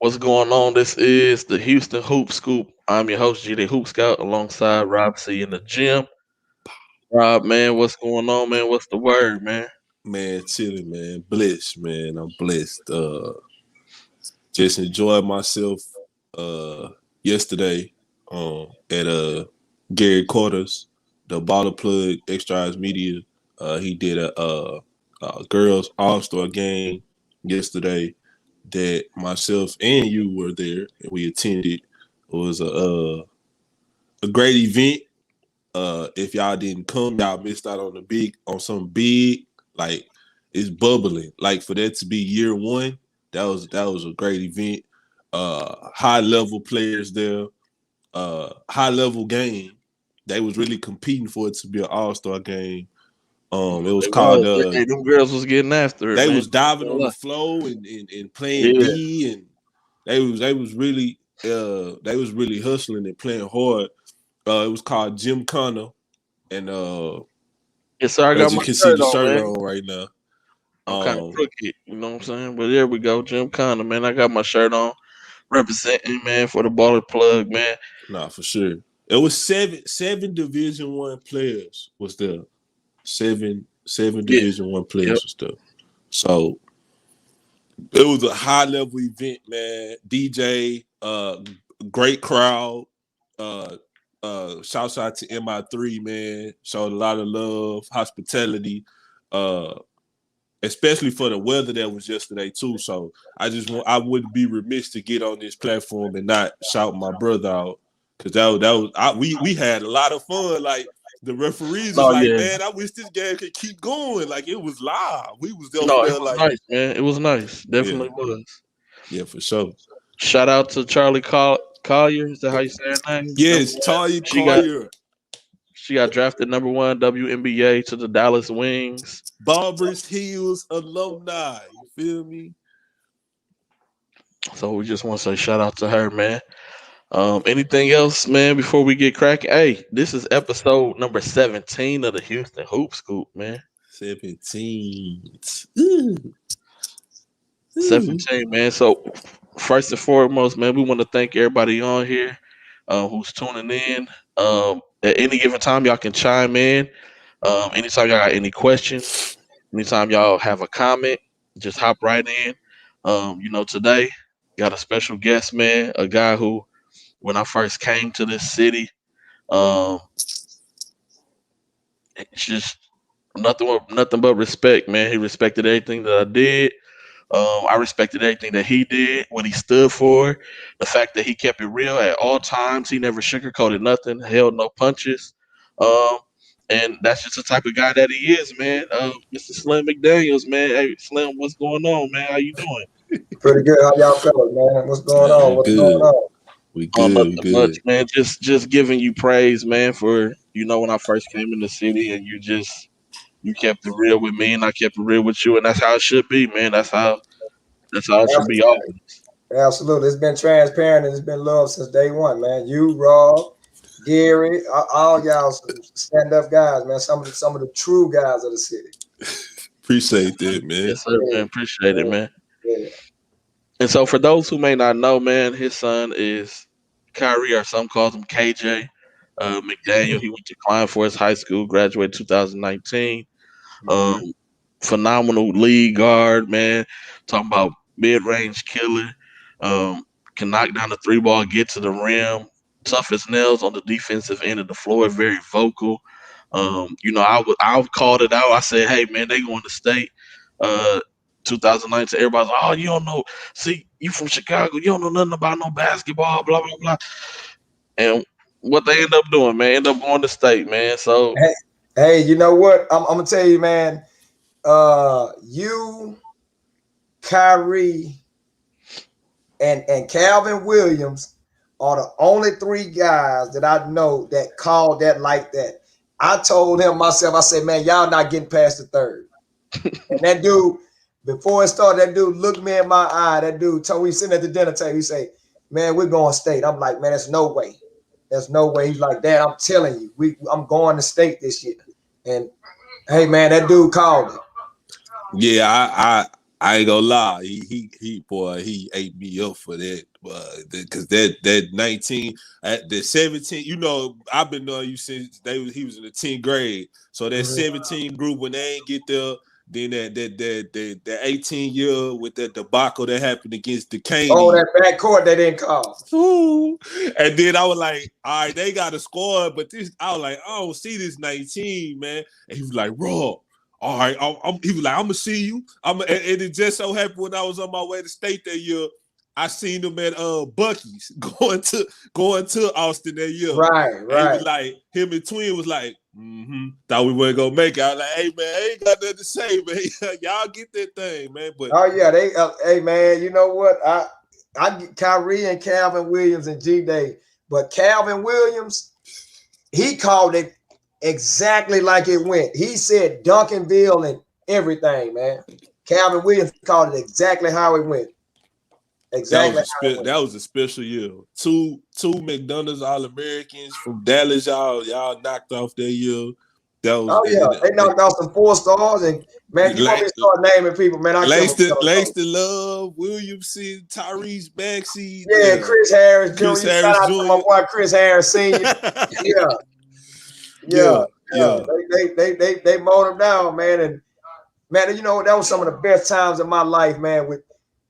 What's going on? This is the Houston Hoop Scoop. I'm your host, GD Hoop Scout, alongside Rob C in the gym. Rob, man, what's going on, man? What's the word, man? Man, chilling, man. Blessed, man. I'm blessed. Just enjoyed myself yesterday at Gary Quarters, the Baller Plug Extra Eyes Media. He did a girls all-star game yesterday that myself and you were there and we attended. It was a great event. If y'all didn't come, y'all missed out on some big, like it's bubbling. Like for that to be year one, that was a great event. High level players there, high level game. They was really competing for it to be an all-star game. It was It called was. Hey, them girls was getting after it, they man. was diving on the flow and playing Yeah. D, and they was really hustling and playing hard. It was called Jim Connor, and Yes, sir. I got as you my can see shirt the on, shirt man. on right now. I'm kind of Um, crooked, you know what I'm saying? But there we go, Jim Conner, man. I got my shirt on, representing, man, for the Baller Plug, man. nah, for sure. It was seven Division One players was there. Seven Yeah. Division One Yep. players was there. So it was a high level event, man. DJ, great crowd. Uh, shouts out to MI3, man. Showed a lot of love, hospitality. Especially for the weather that was yesterday too. So I wouldn't be remiss to get on this platform and not shout my brother out, because we had a lot of fun. Like the referees was No, like, yeah. man, I wish this game could keep going. Like it was live. We was over No, it there was like, nice, man. It was nice. yeah, Definitely was. yeah, for sure. Shout out to Charlie Collier. Is that how you say her name? Number Yes, one. Talia She got Collier, she got drafted number one WNBA to the Dallas Wings. Barbers Hills alumni. You feel me? So we just want to say shout out to her, man. Anything else, man, before we get cracking? Hey, this is episode number 17 of the Houston Hoop Scoop, man. 17. Ooh, ooh. 17, man. So first and foremost, man, we want to thank everybody on here who's tuning in. At any given time, y'all can chime in. Anytime y'all got any questions, anytime y'all have a comment, just hop right in. Today got a special guest, man, a guy who, when I first came to this city, um, it's just nothing but respect, man. He respected everything that I did. I respected everything that he did, what he stood for, the fact that he kept it real at all times. He never sugarcoated nothing, held no punches. Um, and that's just the type of guy that he is, man. Mr. Slim McDaniels, man. Hey, Slim, what's going on, man? How you doing? Pretty good. How y'all feeling, man? What's going Man, on? we What's going good. on? We Oh, good. We nothing much, good. man. Just giving you praise, man, for when I first came in the city, and you kept it real with me, and I kept it real with you, and that's how it should be, man. That's how it should be Absolutely. always. Absolutely. It's been transparent and it's been love since day one, man. You, Rob, Gary, all y'all stand up guys, man. Some of the true guys of the city. Appreciate that, man. Yes, sir, man. Appreciate it, Yeah, man. yeah. And so, for those who may not know, man, his son is Kyrie, or some calls him KJ McDaniel. He went to Klein Forest High School, graduated 2019. Um, Mhm. Phenomenal lead guard, man. Talking about mid-range killer. Um, can knock down the three ball, get to the rim. Tough as nails on the defensive end of the floor. Very vocal. I called it out. I said, "Hey, man, they going to state." Uh, 2019. Everybody's like, "Oh, you don't know. See, you from Chicago. You don't know nothing about no basketball." Blah blah blah. And what they end up doing, man, end up going to state, man. So Hey, hey, you know what? I'm gonna tell you, man. You, Kyrie, and Calvin Williams are the only three guys that I know that called that like that. I told him myself, I said, man, y'all not getting past the third. And that dude, before it started, that dude looked me in my eye. That dude told me sitting at the dinner table, he say, man, we're going state. I'm like, man, there's no way. There's no way. He's like, Dad, I'm telling you, I'm going to state this year. And hey, man, that dude called it. Yeah, I ain't gonna lie, he ate me up for that, because that 19 at the 17, I've been knowing you since he was in the 10th grade. So that 17 group, when they ain't get there, then that 18-year with that debacle that happened against Oh, Decaney. that backcourt they didn't call. Ooh. And then I was like, all right, they got a score, but I was like, I don't see this 19, man. And he was like, Rob, all right, he was like, I'm gonna see you. And it just so happened when I was on my way to state that year, I seen them at Bucky's going to Austin that year. Right. And he was like, him and Twin was like, thought we weren't gonna make it. I was like, hey man, I ain't got nothing to say, man. Y'all get that thing, man. But oh yeah, hey man, you know what? I get Kyrie and Calvin Williams and G-Day, but Calvin Williams, he called it exactly like it went. He said Duncanville and everything, man. Calvin Williams called it exactly how it went. Exactly. That was a special year. Two McDonald's All-Americans from Dallas, y'all knocked off that year. That was, they knocked off some 4-stars, and man, you want me to start naming people, man? Langston Love, Williamson, Tyrese Maxey, Chris Harris Jr. Shout out to my boy Chris Harris Sr. yeah. They mowed him down, man, and man, that was some of the best times of my life, man, with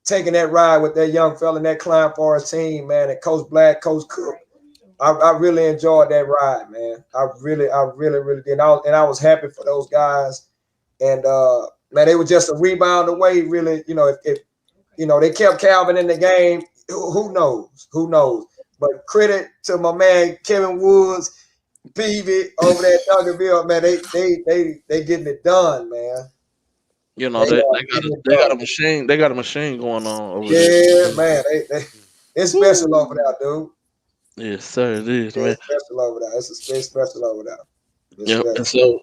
taking that ride with that young fella and that Klein Forest team, man, and Coach Black, Coach Cook. I really enjoyed that ride, man. I really did. I was happy for those guys. And man, they were just a rebound away, really. If they kept Calvin in the game, who knows? Who knows? But credit to my man Kevin Woods, Peavy over there at Duncanville, man. They getting it done, man. They got a machine. They got a machine going on over there. Yeah, man. It's special over there, dude. Yes, sir, it is, man. It's special over there. It's special over there. Yeah, and so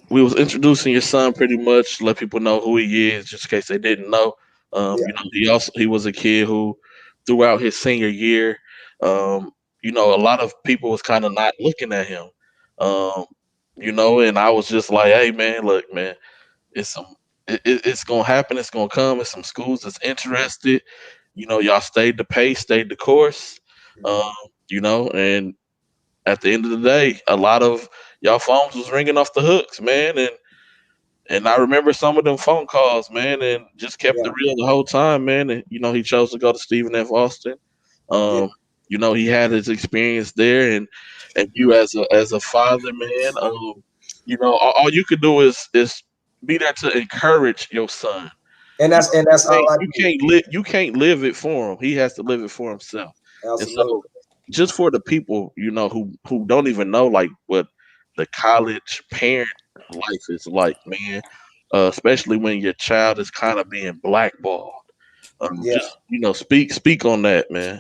we was introducing your son pretty much, let people know who he is, just in case they didn't know. He was a kid who, throughout his senior year, a lot of people was kind of not looking at him, and I was just like, hey, man, look, man, it's gonna happen, it's gonna come. It's some schools that's interested. Y'all stayed the pace, stayed the course. And at the end of the day, a lot of y'all phones was ringing off the hooks, man. And I remember some of them phone calls, man, and just kept it real the whole time, man. And he chose to go to Stephen F. Austin. He had his experience there, and you as a father, man, all you could do is be there to encourage your son. And that's all you can't live it for him. He has to live it for himself. Absolutely. And so, just for the people, who don't even know like what the college parent life is like, man, especially when your child is kind of being blackballed. Just speak on that, man.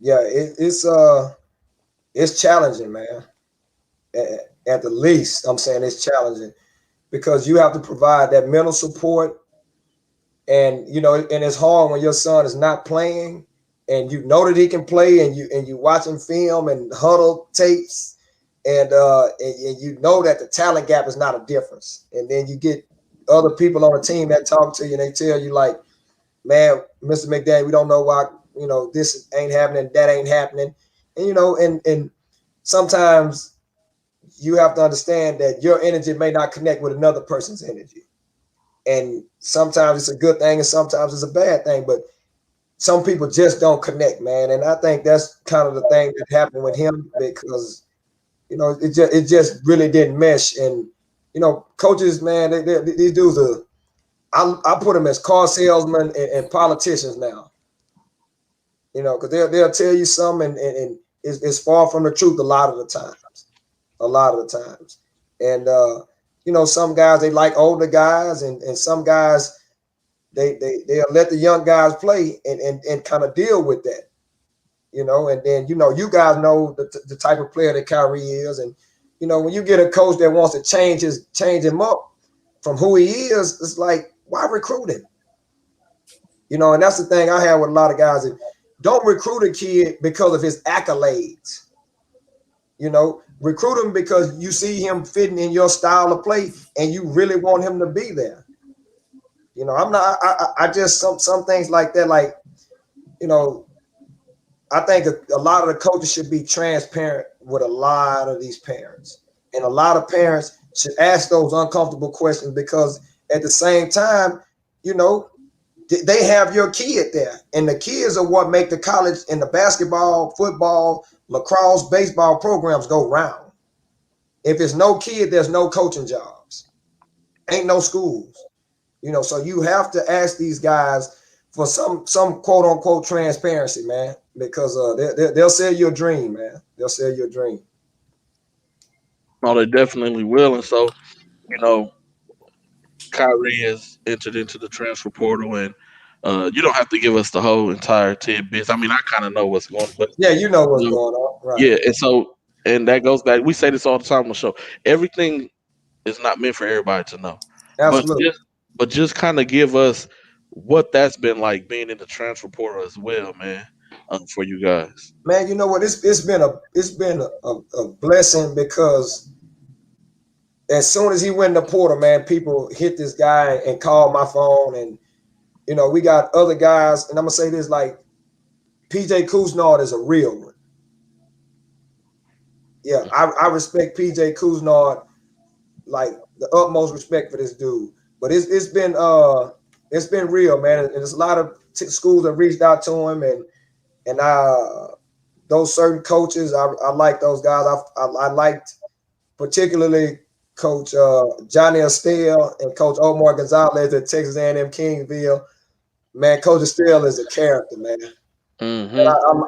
Yeah, it's challenging, man. At the least, I'm saying it's challenging because you have to provide that mental support, and and it's hard when your son is not playing. And you know that he can play, and you watching film and huddle tapes, and you know that the talent gap is not a difference. And then you get other people on the team that talk to you, and they tell you like, "Man, Mr. McDaniels, we don't know why this ain't happening, that ain't happening," and and sometimes you have to understand that your energy may not connect with another person's energy, and sometimes it's a good thing, and sometimes it's a bad thing, but some people just don't connect, man. And I think that's kind of the thing that happened with him because, it just really didn't mesh. And, coaches, man, these dudes I put them as car salesmen and politicians now, because they'll tell you something and it's far from the truth a lot of the times. And, some guys, they like older guys and some guys, they'll let the young guys play and kind of deal with that, and then you guys know the type of player that Kyrie is, and when you get a coach that wants to change him up from who he is, it's like, why recruit him? And that's the thing I have with a lot of guys. Don't recruit a kid because of his accolades. Recruit him because you see him fitting in your style of play and you really want him to be there. I'm not. I just some things like that. Like, you know, I think a lot of the coaches should be transparent with a lot of these parents, and a lot of parents should ask those uncomfortable questions because at the same time, you know, they have your kid there, and the kids are what make the college and the basketball, football, lacrosse, baseball programs go round. If it's no kid, there's no coaching jobs, ain't no schools. So you have to ask these guys for some quote unquote transparency, man, because they'll sell you a dream, man. They'll sell you a dream. No, they definitely will. And so, you know, Kyrie has entered into the transfer portal, and you don't have to give us the whole entire tidbits. I mean, I kind of know what's going, but Yeah, you know what's you know, going on, right? yeah. And so, and that goes back. We say this all the time on the show. Everything is not meant for everybody to know, but Absolutely, just kind of give us what that's been like being in the transfer portal as well, man, for you guys. man. You know what? It's been a blessing because as soon as he went in the portal, man, people hit this guy and called my phone, and we got other guys, and I'm gonna say this like PJ Kuznard is a real one. Yeah, I respect PJ Kuznard like the utmost respect for this dude. But it's been real, man, and there's a lot of schools that reached out to him, and those certain coaches, I like those guys. I liked particularly Coach Johnny Estelle and Coach Omar Gonzalez at Texas A&M Kingsville. Man, Coach Estelle is a character, man. And Hmm.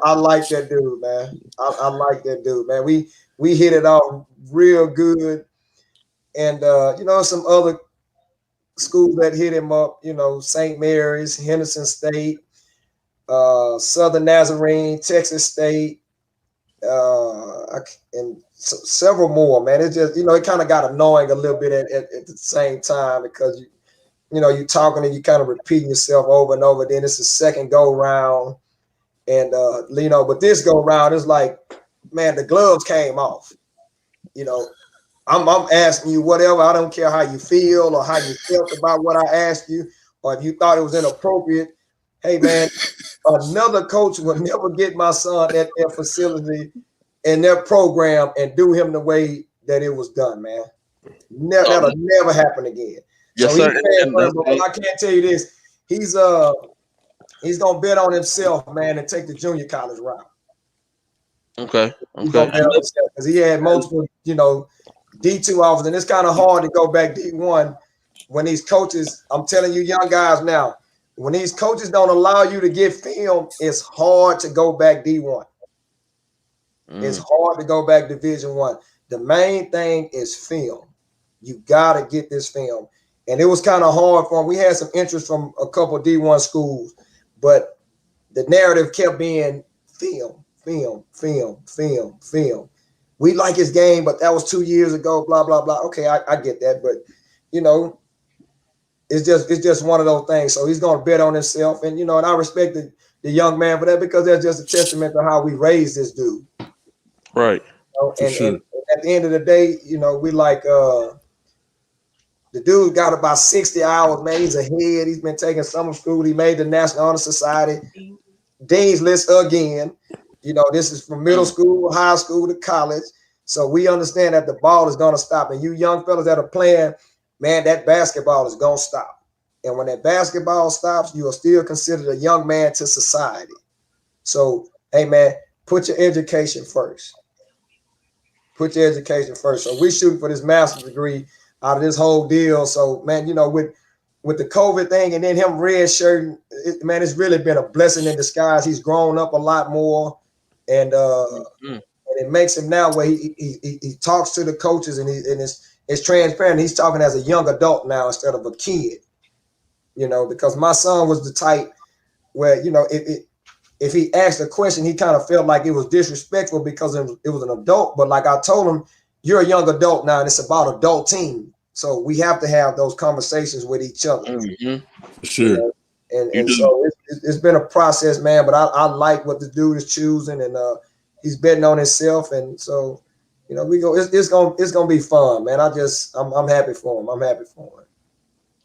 I like that dude, man. I like that dude, man. We hit it off real good, and some other schools that hit him up. St. Mary's, Henderson State, Southern Nazarene, Texas State, and several more. Man, it just it kind of got annoying a little bit at the same time because you talking and you kind of repeating yourself over and over. Then it's the second go round, and but this go round is like, man, the gloves came off. You know, I'm asking you whatever. I don't care how you feel or how you felt about what I asked you, or if you thought it was inappropriate. Hey, man, another coach will never get my son at their facility in their program and do him the way that it was done, man. That'll never happen again. Yes, So sir. he's paying And for that him, but goes, I can't tell you this. He's gonna bet on himself, man, and take the junior college route. okay, He's okay. gonna bet on himself because he had multiple, D2 offers, and it's kind of hard to go back D1 when these coaches. I'm telling you, young guys now, when these coaches don't allow you to get film, it's hard to go back D1. It's Mm, hard to go back Division 1. The main thing is film. You gotta get this film, and it was kind of hard for him. We had some interest from a couple of D1 schools, but the narrative kept being film, film, film, film, film. We like his game, but that was 2 years ago. Blah blah blah. Okay, I get that, but you know, it's just one of those things. So he's gonna bet on himself, and I respect the young man for that because that's just a testament to how we raised this dude. right. for And sure. at the end of the day, we like the dude got about 60 hours, man. He's ahead. He's been taking summer school. He made the National Honor Society Dean's List again. This is from middle Mm, school, high school to college. So we understand that the ball is going to stop. And you young fellas that are playing, man, that basketball is going to stop. And when that basketball stops, you are still considered a young man to society. So, hey, man, put your education first. Put your education first. So we shooting for this master's degree out of this whole deal. So, man, with the COVID thing and then him red shirting, man, it's really been a blessing in disguise. He's grown up a lot more, and mm, it makes him now where he talks to the coaches and it's transparent. He's talking as a young adult now instead of a kid. Because my son was the type where if he asked a question, he kind of felt like it was disrespectful because it was an adult. But like I told him, you're a young adult now, and it's about adult team. So we have to have those conversations with each other. mm-hmm. For You sure. know, and You and do. so it's been a process, man. But I like what the dude is choosing, and he's betting on himself, and so we go. It's gonna be fun, man. I'm happy for him. I'm happy for him.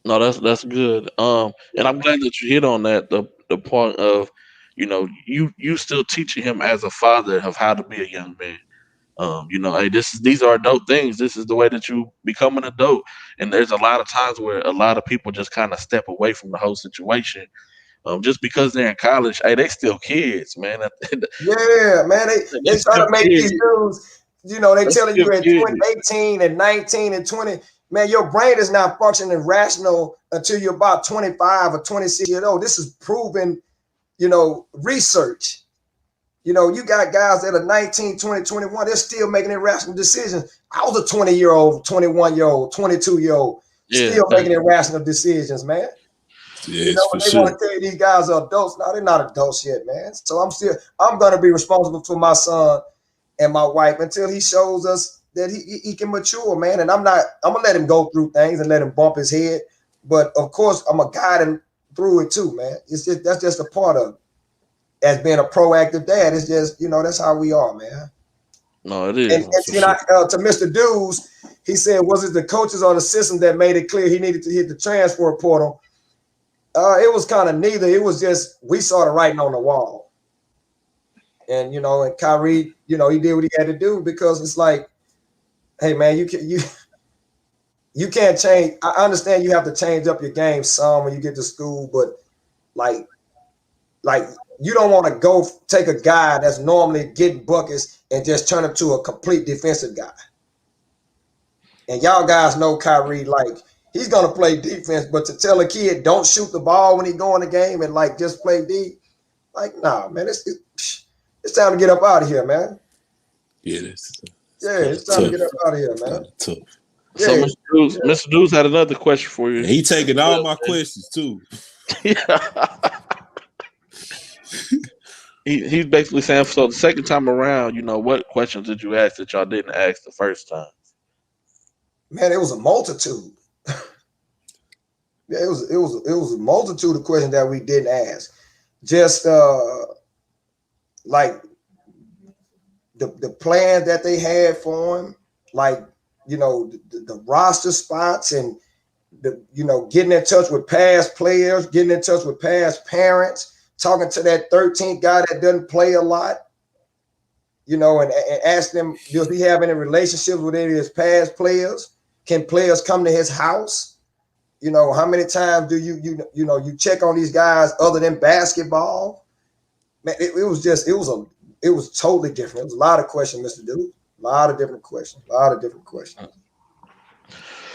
No, that's good. And I'm glad that you hit on that. The point of, you still teaching him as a father of how to be a young man. Hey, these are adult things. This is the way that you become an adult. And there's a lot of times where a lot of people just kind of step away from the whole situation. Just because they're in college, hey, they still kids, man. Yeah, man. They They try still to make these kids. dudes, they They telling you still at kids. 18 and 19 and 20, man, your brain is not functioning rational until you're about 25 or 26 years old. This is proven, research. You got guys that are 19, 20, 21, they're still making irrational decisions. I was a 20-year-old, 21-year-old, 22-year-old, Yeah, still making irrational decisions, man. Yes, for They want sure. to tell you these guys are adults. No, they're not adults yet, man. So I'm gonna be responsible for my son and my wife until he shows us that he can mature, man. And I'm gonna let him go through things and let him bump his head. But of course, I'm gonna guide him through it too, man. That's just a part of it. As being a proactive dad. It's just, that's how we are, man. no, it And, is. and For see, sure. to Mr. Dews, he said, was it the coaches or the system that made it clear he needed to hit the transfer portal? It was kind of neither. It was just we saw the writing on the wall, and Kyrie, he did what he had to do because it's like, hey, man, you can't change. I understand you have to change up your game some when you get to school, but like like you don't want to go take a guy that's normally getting buckets and just turn him to a complete defensive guy. And y'all guys know Kyrie, like he's gonna play defense, but to tell a kid don't shoot the ball when he go in the game and like just play D, like nah, man, it's time to get up out of here, man. Yeah, that's Yeah, kind it's of time to tough. get up out of here, Kind man. of tough. So, Yeah, Mr. Deuce had another question for And you. he taking all my questions too. Yeah. He's basically saying, so the second time around, what questions did you ask that y'all didn't ask the first time? man, it was a multitude. Yeah, it was a multitude of questions that we didn't ask. Just like the plan that they had for him, like the roster spots and getting in touch with past players, getting in touch with past parents, talking to that 13th guy that doesn't play a lot, and ask them, does he have any relationships with any of his past players? Can players come to his house? How many times do you check on these guys other than basketball? Man, it was totally different. It was a lot of questions, Mr. Dude. A lot of different questions. A lot of different questions.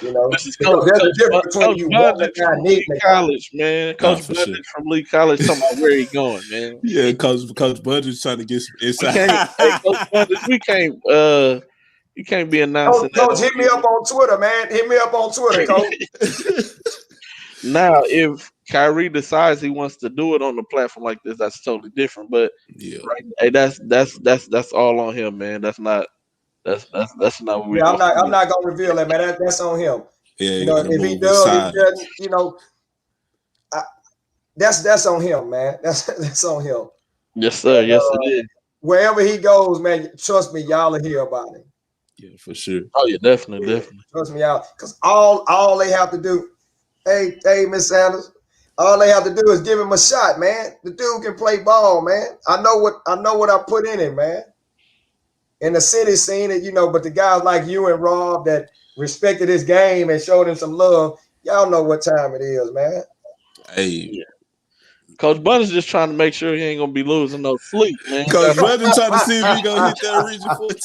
This is Because there's a difference between Coach you wanting a Budge guy from needing Lee a guy. College, man. Nah, Coach for sure. Budge from Lee College talking about where he going, man. Yeah, Coach Budget's trying to get some We inside. can't, hey, Coach Budge, we can't, you can't be announcing that Coach, on hit me up on Twitter, man. Hit me up on Twitter, Coach. now. If Kyrie decides he wants to do it on the platform like this, that's totally different. But Yeah, right, hey, that's all on him, man. That's not what we Yeah, I'm doing. not. I'm not gonna reveal that, man. That's on him. yeah, he got to If he move in does, if he silence. doesn't, I, that's on him, man. That's on him. Yes, sir. And Yes, it is. wherever he goes, man, trust me, y'all will hear about him. Yeah, for sure. Oh yeah, definitely, Yeah, definitely. trust me, y'all. Because all they have to do, hey, Miss Sanders, all they have to do is give him a shot, man. The dude can play ball, man. I know what I put in him, man. In the city scene, it, but the guys like you and Rob that respected his game and showed him some love, y'all know what time it is, man. Hey, Yeah. Coach Bud is just trying to make sure he ain't gonna be losing no sleep, man. Coach Budget trying to see if he gonna hit that region 14.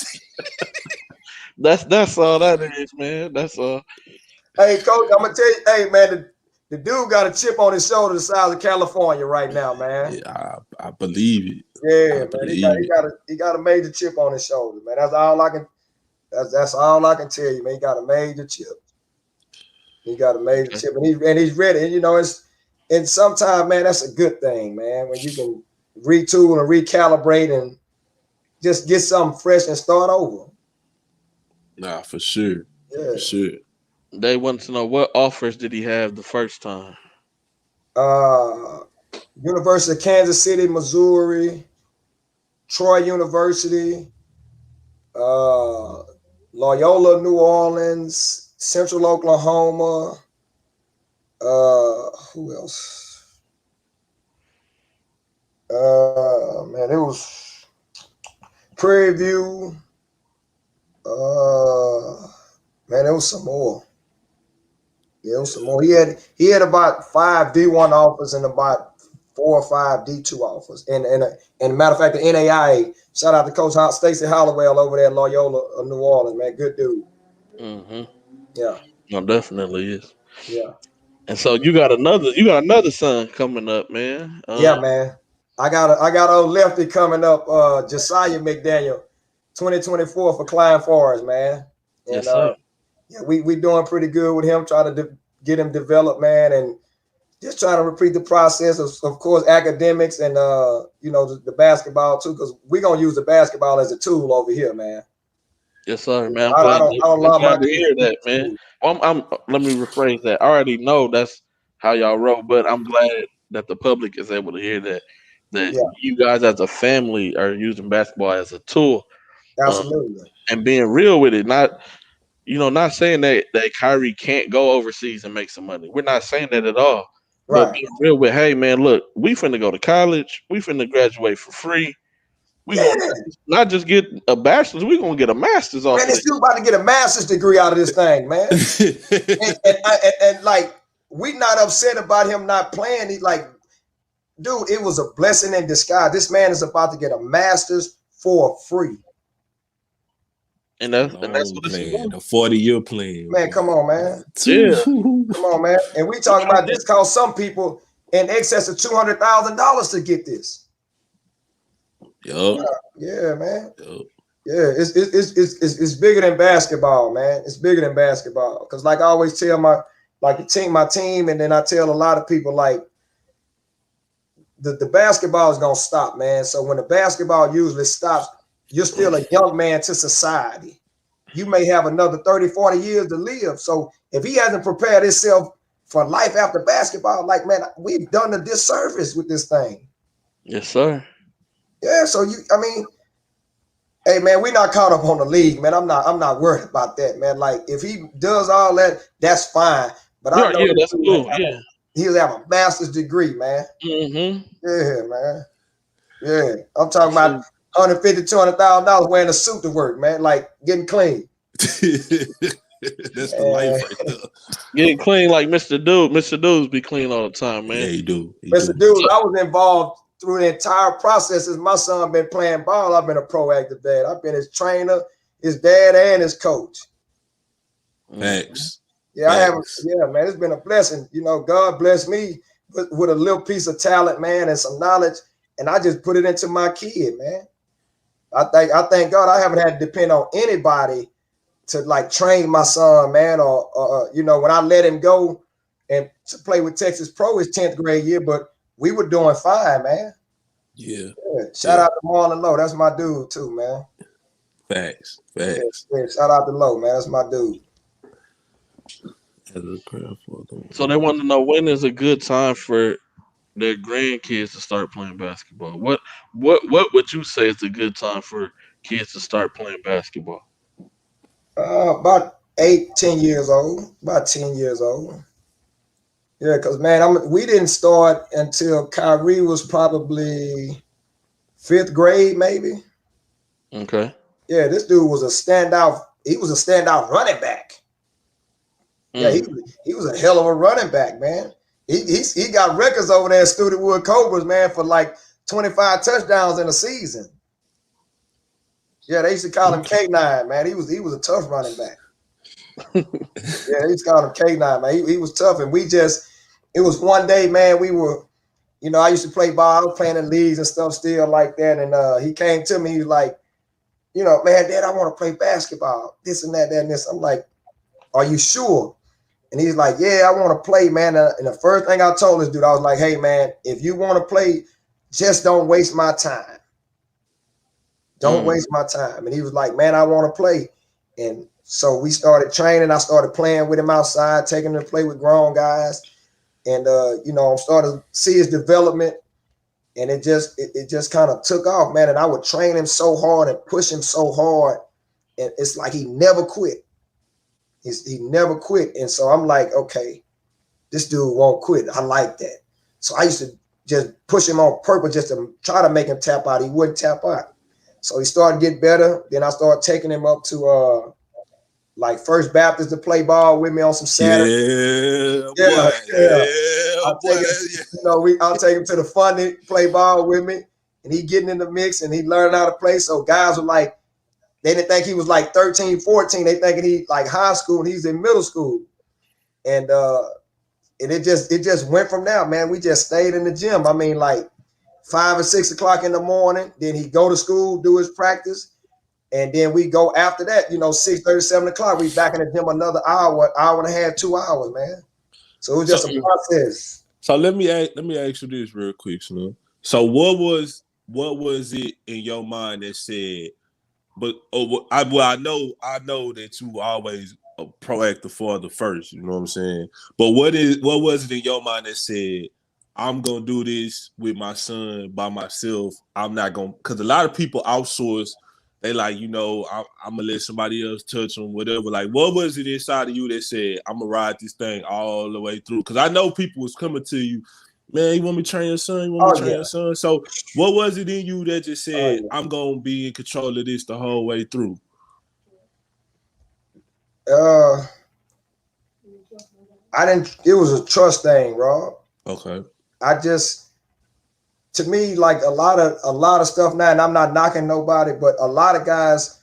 That's all that is, man. That's all. Hey, Coach, I'm gonna tell you, hey, man, the dude got a chip on his shoulder the size of California right now, man. Yeah, I believe it. Yeah, I man, believe it. he got a major chip on his shoulder, man. That's all I can tell you, man. He got a major chip. He got a major Okay. chip, and he's ready. And and sometimes, man, that's a good thing, man. When you can retool and recalibrate and just get something fresh and start over. Nah, for sure. Yeah. For sure. They want to know what offers did he have the first time. Uh, University of Kansas City, Missouri, Troy University, uh, Loyola, New Orleans, Central Oklahoma, Who else? Man, it was Prairie View. Man, there was some more. Yeah, it was some more. He had about 5 D1 offers and about 4 or 5 D2 offers. And matter of fact, the NAIA, shout out to Coach Stacey Hollowell over there at Loyola of New Orleans, man. Good dude. Mm-hmm. Yeah, No, definitely is. yeah. And so you got another son coming up, man. Yeah, man. I got old lefty coming up, Josiah McDaniel, 2024 for Klein Forest, man. And Yes, sir. yeah, we doing pretty good with him, trying to get him developed, man, and just trying to repeat the process of course, academics and the basketball too, because we're gonna use the basketball as a tool over here, man. Yes, sir, man. I'm I glad. don't I don't I'm allow my glad to kids hear to use that, the man. tool. Well, let me rephrase that. I already know that's how y'all roll, but I'm glad that the public is able to hear that Yeah, you guys as a family are using basketball as a tool, um, absolutely. and being real with it. Not saying that Kyrie can't go overseas and make some money. We're not saying that at all. But Right. being real with, hey man, look, we finna go to college. We finna graduate for free. We gonna Yeah. not just get a bachelor's. We gonna get a master's Man, off of this it. dude about to get a master's degree out of this thing, man. And like we not upset about him not playing. He like, dude, it was a blessing in disguise. This man is about to get a master's for free. And that's Long what it's plan, about. the 40-year plan, Man, boy. come on, man. Yeah. Come on, man. And we talking about this cost some people in excess of $200,000 to get this. Yup. Yeah, man. Yup. Yeah, it's bigger than basketball, man. It's bigger than basketball. Because like I always tell my team, and then I tell a lot of people like the basketball is gonna stop, man. So when the basketball usually stops, you're still a young man to society. You may have another 30, 40 years to live. So if he hasn't prepared himself for life after basketball, like man, we've done a disservice with this thing. Yes, sir. Yeah, so I mean, hey man, we not caught up on the league, man. I'm not worried about that, man. Like if he does all that, that's fine. But I Yeah, know yeah, this that's dude cool. Yeah. he'll have a master's degree, man. Mm-hmm. Yeah, man. Yeah. I'm talking about So 150, $200,000 wearing a suit to work, man. Like getting clean. That's the life right there. getting clean like Mr. Dude. Mr. Dudes be clean all the time, Yeah, man. he do. He Mr. do. Dude, So, I was involved through the entire process. As my son been playing ball, I've been a proactive dad. I've been his trainer, his dad, and his coach. mhm. Facts. Yeah, I haven't. Facts. Yeah, man, it's been a blessing. God blessed me with a little piece of talent, man, and some knowledge, and I just put it into my kid, man. I thank God I haven't had to depend on anybody to like train my son, man, or when I let him go and to play with Texas Pro his 10th grade year, but we were doing fine, man. Yeah. Yeah. Shout Yeah. out to Marlon Lowe. That's my dude too, man. Facts. Yeah, Facts. yeah. Shout out to Lowe, man. That's my dude. As a grandfather. So they want to know when is a good time for their grandkids to start playing basketball. What would you say is a good time for kids to start playing basketball? About 8, 10 years old. About 10 years old. Yeah, because man, we didn't start until Kyrie was probably 5th grade, maybe. Okay. Yeah, this dude was a standout. He was a standout running back. Yeah, he, Mm. he was a hell of a running back, man. He got records over there at Studewood Cobras, man, for like 25 touchdowns in a season. Yeah, they used to call him Okay. K9, man. He was a tough running back. Yeah, they used to call him K9, man. He was tough, and it was one day, man. We were, I used to play ball. I was playing in leagues and stuff still like that, and he came to me. He was like, man, Dad, I want to play basketball. This and that, and this. I'm like, are you sure? And he's like, yeah, I want to play, man. And the first thing I told this dude, I was like, hey, man, if you want to play, just don't waste my time. Don't Mm. waste my time. And he was like, man, I want to play. And so we started training. I started playing with him outside, taking him to play with grown guys. And, I'm starting to see his development. And it just kind of took off, man. And I would train him so hard and push him so hard. And it's like he never quit. He never quit. And so I'm like, okay, this dude won't quit. I like that. So I used to just push him on purpose just to try to make him tap out. He wouldn't tap out. So he started getting better. Then I started taking him up to like First Baptist to play ball with me on some Saturdays. Yeah, boy. Yeah, I'll boy. take him, I'll take him to the fun, play ball with me, and he getting in the mix and he learning how to play. So guys were like, they didn't think he was like 13, 14. They thinking he like high school and he's in middle school. And it just went from there, man. We just stayed in the gym. I mean, like 5 or 6 o'clock in the morning. Then he go to school, do his practice. And then we go after that, 6:30, 7 o'clock. We back in the gym another hour and a half, 2 hours, man. So it was just a process. So let me ask you this real quick, Slim. So what was it in your mind that said, I know that you always a proactive father first, you know what I'm saying? But what was it in your mind that said, I'm gonna do this with my son by myself? I'm not gonna, because a lot of people outsource. They like, I'm gonna let somebody else touch them, whatever. Like, what was it inside of you that said, I'm gonna ride this thing all the way through? Because I know people was coming to you, man, you want me to train your son? You want me to train your son? So what was it in you that just said, I'm gonna be in control of this the whole way through? It was a trust thing, Rob. Okay. To me, like a lot of stuff now, and I'm not knocking nobody, but a lot of guys,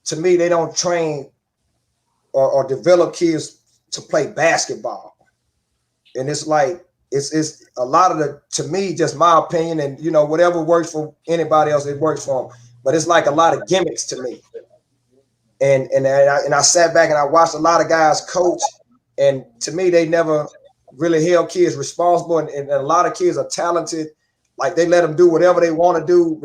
to me, they don't train or develop kids to play basketball. And it's like, it's a lot of to me, just my opinion, and whatever works for anybody else, it works for them. But it's like a lot of gimmicks to me. And I sat back and I watched a lot of guys coach, and to me, they never really held kids responsible. And a lot of kids are talented. Like they let them do whatever they want to do,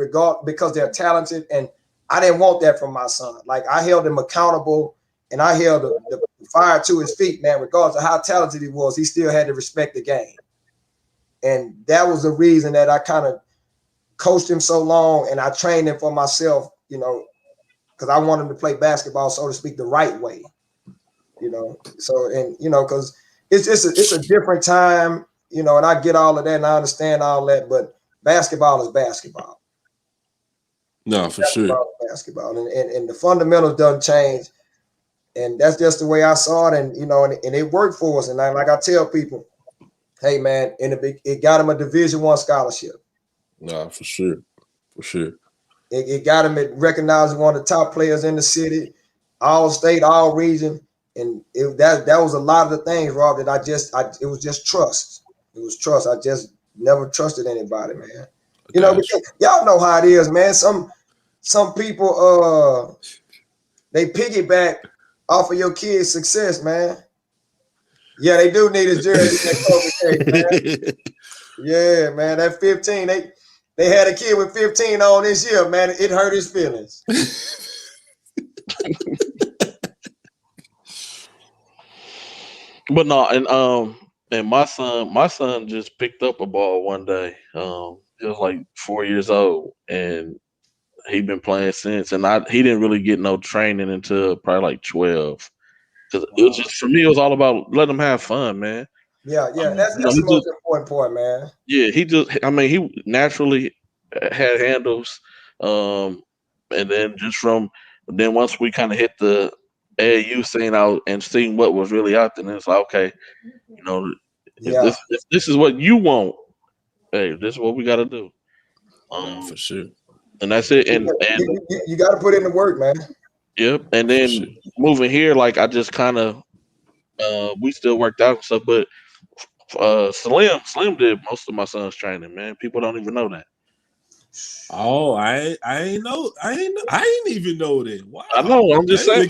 because they're talented. And I didn't want that from my son. Like I held him accountable, and I held the fire to his feet, man. Regardless of how talented he was, he still had to respect the game. And that was the reason that I kind of coached him so long, and I trained him for myself, because I wanted him to play basketball, so to speak, the right way, So, and because it's a different time, and I get all of that and I understand all that, but basketball is basketball. No, for sure. Basketball, and the fundamentals doesn't change, and that's just the way I saw it, and it worked for us. And like I tell people, hey man, it got him a Division I scholarship. No, for sure. It got him recognized as one of the top players in the city, all state, all region, and that was a lot of the things, Rob, that it was just trust. It was trust. I just never trusted anybody, man. Because y'all know how it is, man. Some people they piggyback off of your kid's success, man. Yeah, they do need his jersey. Man. Yeah, man. That 15, they had a kid with 15 on this year, man. It hurt his feelings. But no, and my son just picked up a ball one day. He was like 4 years old, and he been playing since. And he didn't really get no training until probably like 12. Because it was just, for me, it was all about letting him have fun, man. Yeah, that's the most important part, man. Yeah, he naturally had handles, and then then once we kind of hit the AAU scene out and seeing what was really out there, and it's like, okay, if this is what you want, hey, this is what we got to do. For sure. And that's it. And you got to put in the work, man. Yep. And then moving here, like I just kind of, we still worked out and stuff, but Slim did most of my son's training, man. People don't even know that. Oh, I ain't know. I ain't even know that. Wow. I know. I'm just saying.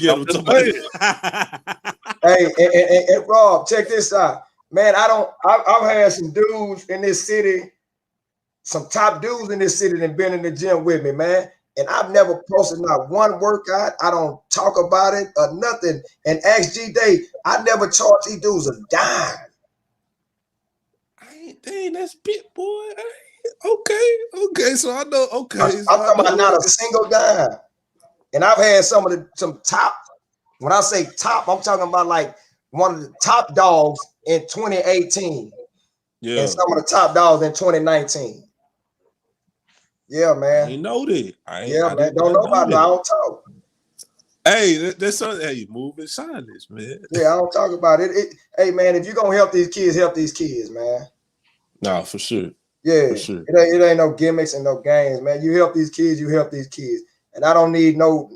Hey, and Rob, check this out, man. I've had some dudes in this city, some top dudes in this city that been in the gym with me, man. And I've never posted not one workout. I don't talk about it or nothing. And ask G-Day, I never charged these dudes a dime. Dang, that's big, boy. Okay. So I know. Okay, I'm talking about not a single dime. And I've had some top. When I say top, I'm talking about like one of the top dogs in 2018, Yeah, and some of the top dogs in 2019. Yeah, I man. ain't know that. Yeah, I man. did Don't not know know about it. I that. don't talk. Hey, that's something. Hey, move in silence, man. Yeah, I don't talk about it. Hey, man, if you're gonna help these kids, man. Nah, for sure, Yeah, for sure. it ain't no gimmicks and no games, man. You help these kids, you help these kids. And I don't need no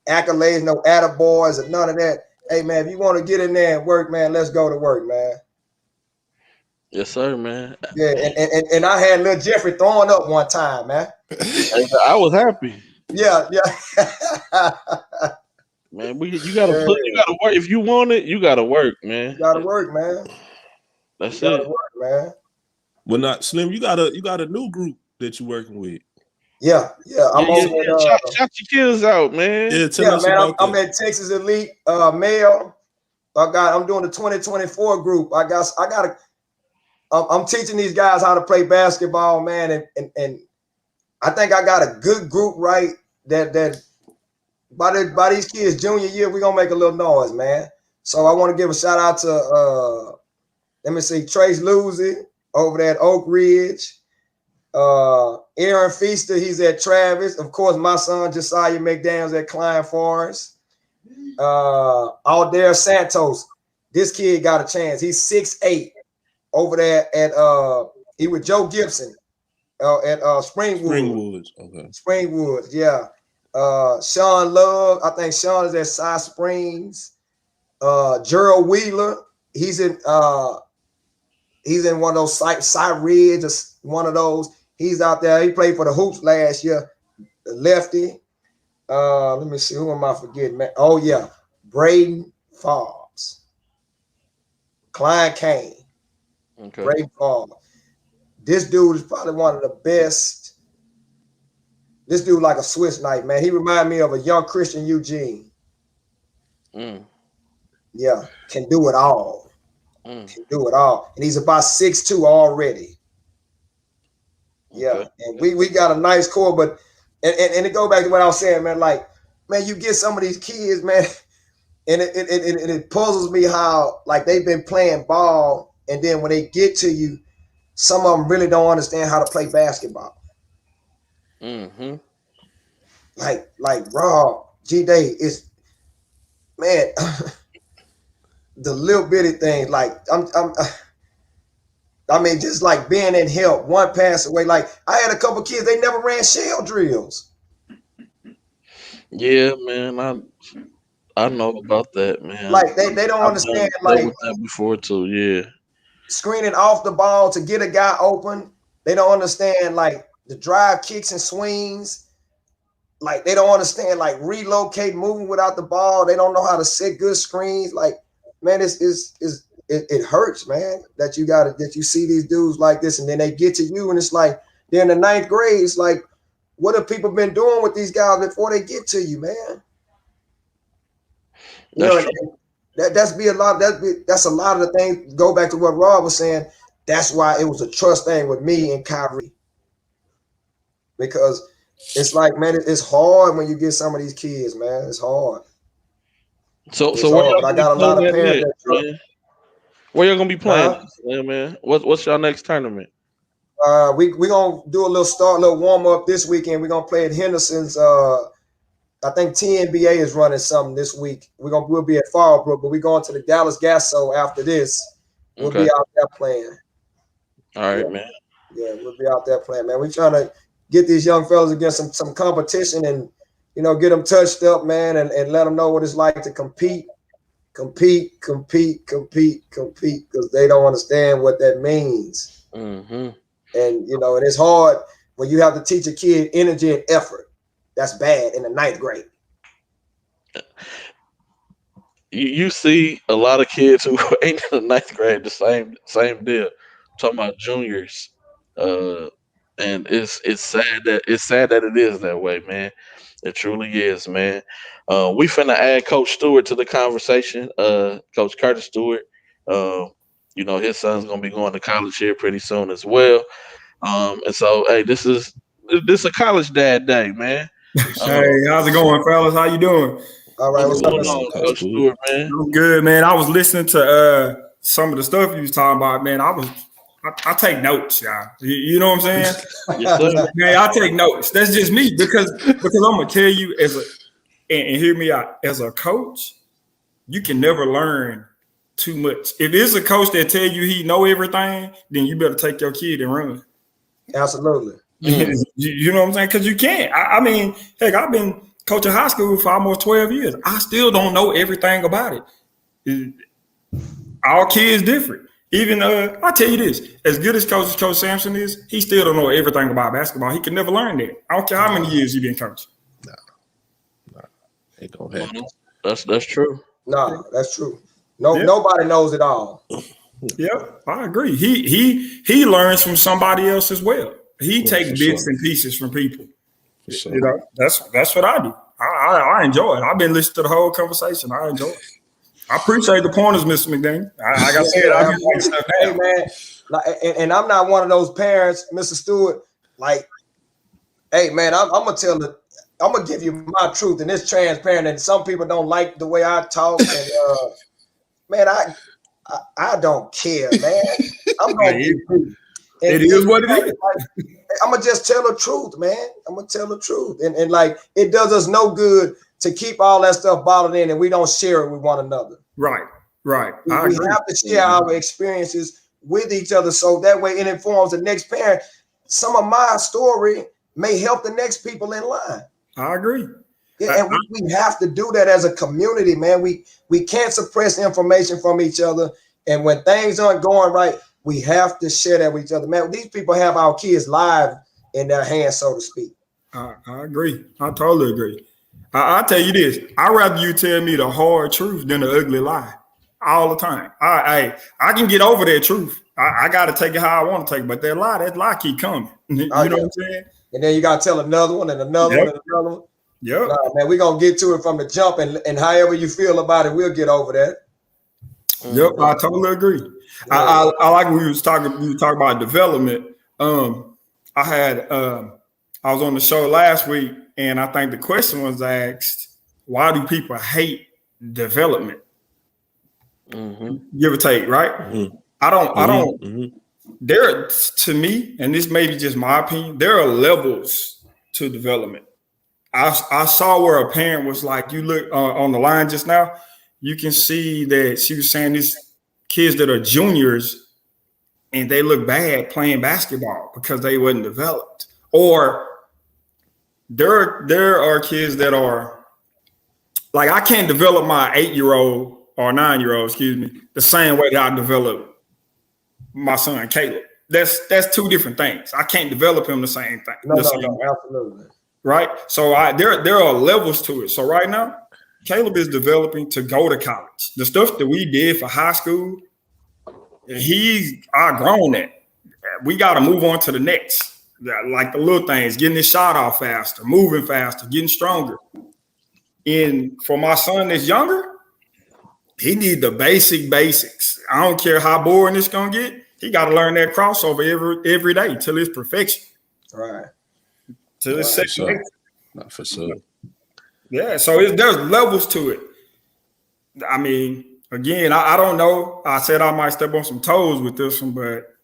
accolades, no attaboys, or none of that. Hey, man, if you want to get in there and work, man, let's go to work, man. Yes, sir, man. Yeah, and I had little Geoffrey throwing up one time, man. Hey, I was happy, Yeah, yeah. man. You gotta Yeah, you gotta work. If you want it, you gotta work, man. you gotta work, man. You That's gotta it. work, man. Well, not Slim. You got a new group that you working with. Yeah, yeah. Yeah, I'm yeah, over yeah. at Shout your kids out, man. Yeah, tell yeah, us man. about I'm that. at Texas Elite Male. I'm doing the 2024 group. I'm teaching these guys how to play basketball, man, and I think I got a good group right that by these kids junior year we're gonna make a little noise, man. So I want to give a shout out to let me see Trace Lucy over there at Oak Ridge. Aaron Feaster, he's at Travis. Of course, my son Josiah McDaniels at Klein Forest. Aldare Santos, this kid got a chance. He's 6'8" over there at he with Joe Gibson at Springwood. Springwoods. Okay. Springwood, yeah. Sean Love, I think Sean is at Side Springs. Gerald Wheeler, he's in one of those Side Ridge, or one of those. He's out there. He played for the Hoops last year. The lefty. Let me see. Who am I forgetting, man? Oh yeah, Braden Fobbs, Klein Kane, Okay. Braden Fobbs. This dude is probably one of the best. This dude like a Swiss knife, man. He reminded me of a young Christian Eugene. Mm, Yeah, can do it all. mm, Can do it all. And he's about 6'2" already. Yeah. okay. And we got a nice core, but and it go back to what I was saying, man. Like, man, you get some of these kids, man, and it puzzles me how like they've been playing ball, and then when they get to you, some of them really don't understand how to play basketball. Mm-hmm. Like Rob G Day is man, the little bitty things. Like I mean, just like being in help, one pass away. Like I had a couple kids, they never ran shell drills. Yeah, man. I know about that, man. Like they don't I've understand dealt like with that before too. Yeah. screening off the ball to get a guy open. They don't understand like the drive kicks and swings. Like they don't understand like relocate, moving without the ball. They don't know how to set good screens. Like, man, it hurts, man, that you see these dudes like this, and then they get to you, and it's like they're in the ninth grade. It's like, what have people been doing with these guys before they get to you, man? You That's know, true. that's a lot of the things. Go back to what Rob was saying. That's why it was a trust thing with me and Kyrie, because it's like, man, it's hard when you get some of these kids, man. It's hard. So It's where hard. y'all But I gonna be got a lot playing of at parents next, that trust, man? Where y'all gonna be playing, huh? man? What's y'all next tournament? We gonna do a little warm up this weekend. We're gonna play at Henderson's. I think TNBA is running something this week. We'll be at Fallbrook, but we're going to the Dallas Gasso after this. We'll Okay. be out there playing. All Yeah, right, man. yeah, we'll be out there playing, man. We're trying to get these young fellas against some competition, and get them touched up, man, and let them know what it's like to compete, because they don't understand what that means. Mm-hmm. And and it's hard when you have to teach a kid energy and effort. That's bad in the ninth grade. You see a lot of kids who ain't in the ninth grade, the same deal. I'm talking about juniors, uh, and it's sad that it is that way, man. It truly is, man. We finna add Coach Stewart to the conversation. Coach Curtis Stewart. Uh, his son's gonna be going to college here pretty soon as well. And so, hey, this a college dad day, man. For sure. Hey, how's it going, fellas? How you doing? All right, What's what's up, going Mr. on, Coach Coach Stewart. Stewart, man? I'm good, man. I was listening to some of the stuff you was talking about, man. I take notes, y'all. You know what I'm saying? Yes, sir. Man, I take notes. That's just me because I'm gonna tell you and hear me out. As a coach, you can never learn too much. If it's a coach that tell you he know everything, then you better take your kid and run. Absolutely. You know what I'm saying? Because you can't. I mean, heck, I've been coaching high school for almost 12 years. I still don't know everything about it. Our kids different. Even I'll tell you this: as good as Coach Sampson is, he still don't know everything about basketball. He can never learn that. I don't care how many years you've been coaching. Ain't gonna happen. That's true. No, that's true. No, Yeah. Nobody knows it all. Yep, I agree. He learns from somebody else as well. He takes for bits sure. and pieces from people. For sure. You know, that's what I do. I enjoy it. I've been listening to the whole conversation. I enjoy it. I appreciate the pointers, Mr. McDaniel. Like I said, I've been writing stuff Hey down. man, like, and I'm not one of those parents, Mr. Stewart. Like, hey man, I'm gonna give you my truth, and it's transparent. And some people don't like the way I talk, and man, I don't care, man. I'm gonna be true. It is what it is. Like, I'm gonna just tell the truth, man. I'm gonna tell the truth, and like it does us no good to keep all that stuff bottled in, and we don't share it with one another. Right. We have to share our experiences with each other, so that way it informs the next parent. Some of my story may help the next people in line. I agree. Yeah, and we have to do that as a community, man. We can't suppress information from each other, and when things aren't going right, we have to share that with each other, man. These people have our kids live in their hands, so to speak. I agree. I totally agree. I'll tell you this. I'd rather you tell me the hard truth than the ugly lie all the time. I can get over that truth. I got to take it how I want to take it, but that lie keep coming. You know what I'm saying? And then you got to tell another one and another one and another one. Yep. Nah, man, we're going to get to it from the jump, and however you feel about it, we'll get over that. Yep, I totally agree. I like when we were talking about development. I was on the show last week, and I think the question was asked, why do people hate development? Give or take, right? I don't there, to me, and this may be just my opinion, there are levels to development. I saw where a parent was like, you look on the line just now, you can see that she was saying these kids that are juniors and they look bad playing basketball because they wasn't developed. Or there are kids that are like, I can't develop my 8-year-old or 9-year-old, the same way that I develop my son Caleb. That's two different things. I can't develop him the same thing. No, absolutely. Right. So there are levels to it. So right now, Caleb is developing to go to college. The stuff that we did for high school, he's outgrown that. We got to move on to the next. Like the little things, getting his shot off faster, moving faster, getting stronger. And for my son that's younger, he needs the basics. I don't care how boring it's gonna get. He got to learn that crossover every day till it's perfection. Right. Till it's second. Not for sure. Yeah, so there's levels to it. I mean, again, I don't know. I said I might step on some toes with this one, but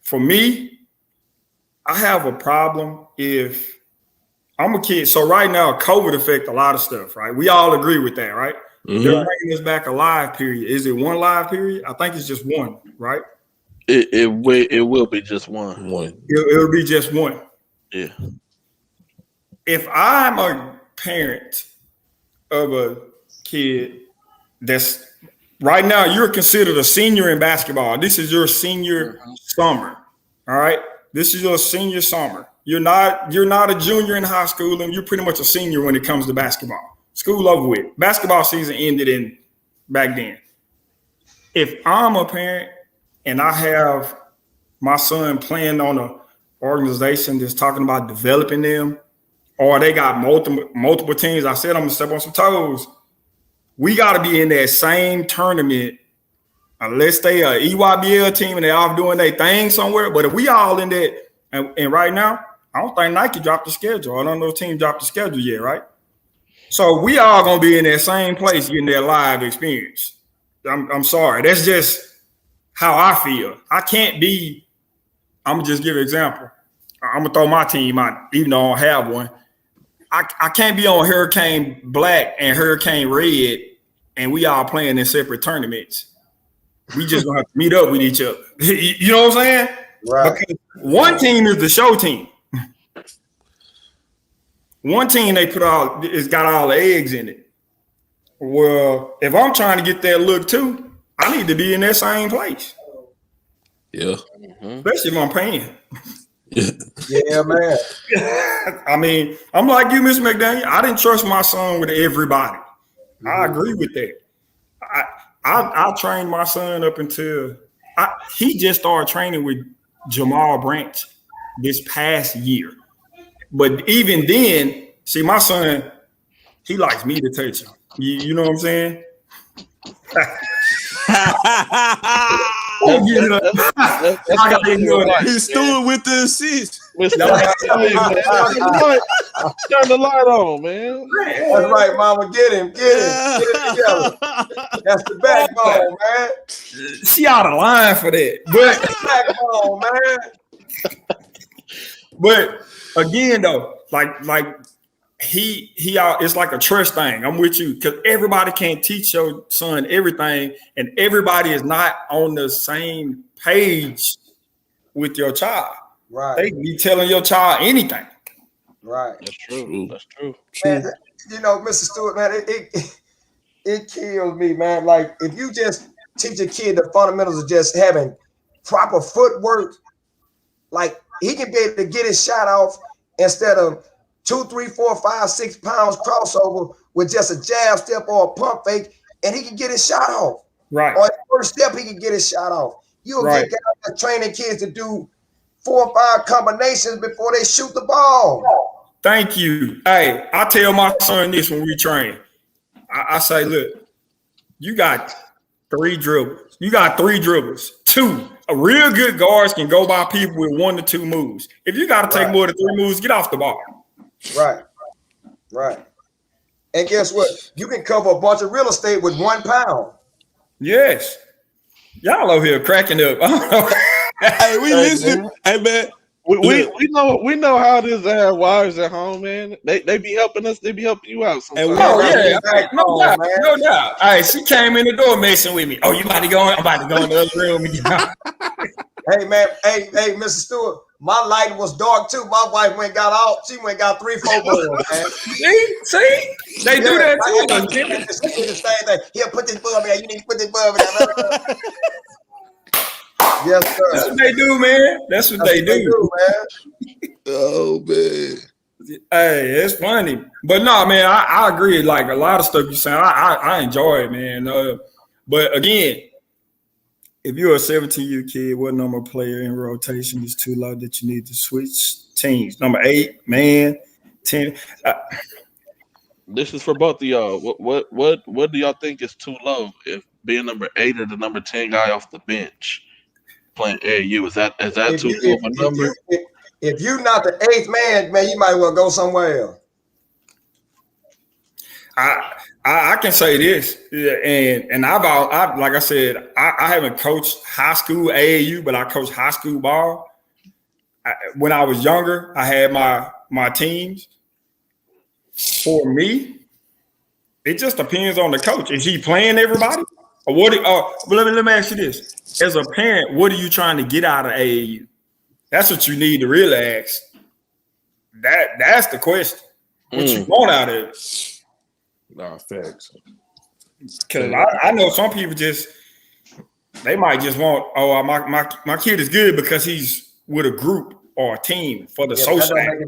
for me, I have a problem if I'm a kid. So right now, COVID affect a lot of stuff, right? We all agree with that, right? They're bringing us back a live period. Is it one live period? I think it's just one, right? It will be just one. It'll be just one. Yeah. If I'm a parent of a kid that's right now, you're considered a senior in basketball. This is your senior summer. All right. This is your senior summer. You're not a junior in high school, and you're pretty much a senior when it comes to basketball. School over with. Basketball season ended back then. If I'm a parent and I have my son playing on an organization that's talking about developing them, or they got multiple teams, I said I'm gonna step on some toes. We got to be in that same tournament, unless they a EYBL team and they all doing their thing somewhere. But if we all in that, and right now, I don't think Nike dropped the schedule. I don't know if team dropped the schedule yet, right? So we all gonna be in that same place getting that live experience. I'm sorry. That's just how I feel. I can't be. I'm gonna just give an example. I'm gonna throw my team out, even though I don't have one. I can't be on Hurricane Black and Hurricane Red, and we all playing in separate tournaments. We just gonna have to meet up with each other. You know what I'm saying? Right. Because one team is the show team. One team they put all it's got all the eggs in it. Well, if I'm trying to get that look too, I need to be in that same place. Yeah. Especially if I'm paying. Yeah, man. I mean, I'm like you, Mr. McDaniels. I didn't trust my son with everybody. I agree with that. I trained my son up until he just started training with Jamal Branch this past year. But even then, see, my son, he likes me to touch him. You know what I'm saying? He's stewing with the assist. Turn the light on, man. That's right, mama. Get him together. That's the backbone, man. She out of line for that. Backbone, man. But again, though, like he it's like a trust thing. I'm with you because everybody can't teach your son everything, and everybody is not on the same page with your child. Right. They can be telling your child anything. Right. That's true. That's true. Man, you know, Mr. Stewart, man, it kills me, man. Like if you just teach a kid the fundamentals of just having proper footwork, like he can be able to get his shot off instead of 2, 3, 4, 5, 6 pounds crossover with just a jab step or a pump fake, and he can get his shot off. Right. Or first step, he can get his shot off. You'll get guys that training kids to do 4 or 5 combinations before they shoot the ball. Thank you. Hey, I tell my son this when we train. I say, look, you got 3 dribbles. You got 3 dribbles. 2. A real good guards can go by people with 1 to 2 moves. If you got to take more than 3 moves, get off the ball. Right. And guess what? You can cover a bunch of real estate with 1 pound. Yes. Y'all over here cracking up. Hey, we listen. Hey, man. We know how it is to have wives at home, man. They be helping us. They be helping you out sometimes. No doubt. All right, she came in the door messing with me. Oh, you about to go? I'm about to go in the other room. Hey, man. Hey, Mr. Stewart. My light was dark too. My wife went got out. She went got 3, 4 boys, man. See, they do that too. The same thing. Here, put this bulb in. You need to put this bulb in. Yes, sir. That's what they do, man. That's what they do, man. Oh man. Hey, it's funny, but no, man. I agree. Like a lot of stuff you saying, I enjoy it, man. But again, if you're a 17-year kid, what number of player in rotation is too low that you need to switch teams? Number 8, man. 10. This is for both of y'all. What do y'all think is too low? If being number 8 or the number 10 guy off the bench playing AAU, is that too low of a number? If you're not the 8th man, you might well go somewhere else. I can say this, and I've like I said, I haven't coached high school AAU, but I coached high school ball. When I was younger, I had my teams. For me, it just depends on the coach. Is he playing everybody, or what? Let me ask you this: as a parent, what are you trying to get out of AAU? That's what you need to really ask. That's the question. What you want out of it? Nah, facts. Because I know some people they might just want, my kid is good because he's with a group or a team for the social aspect.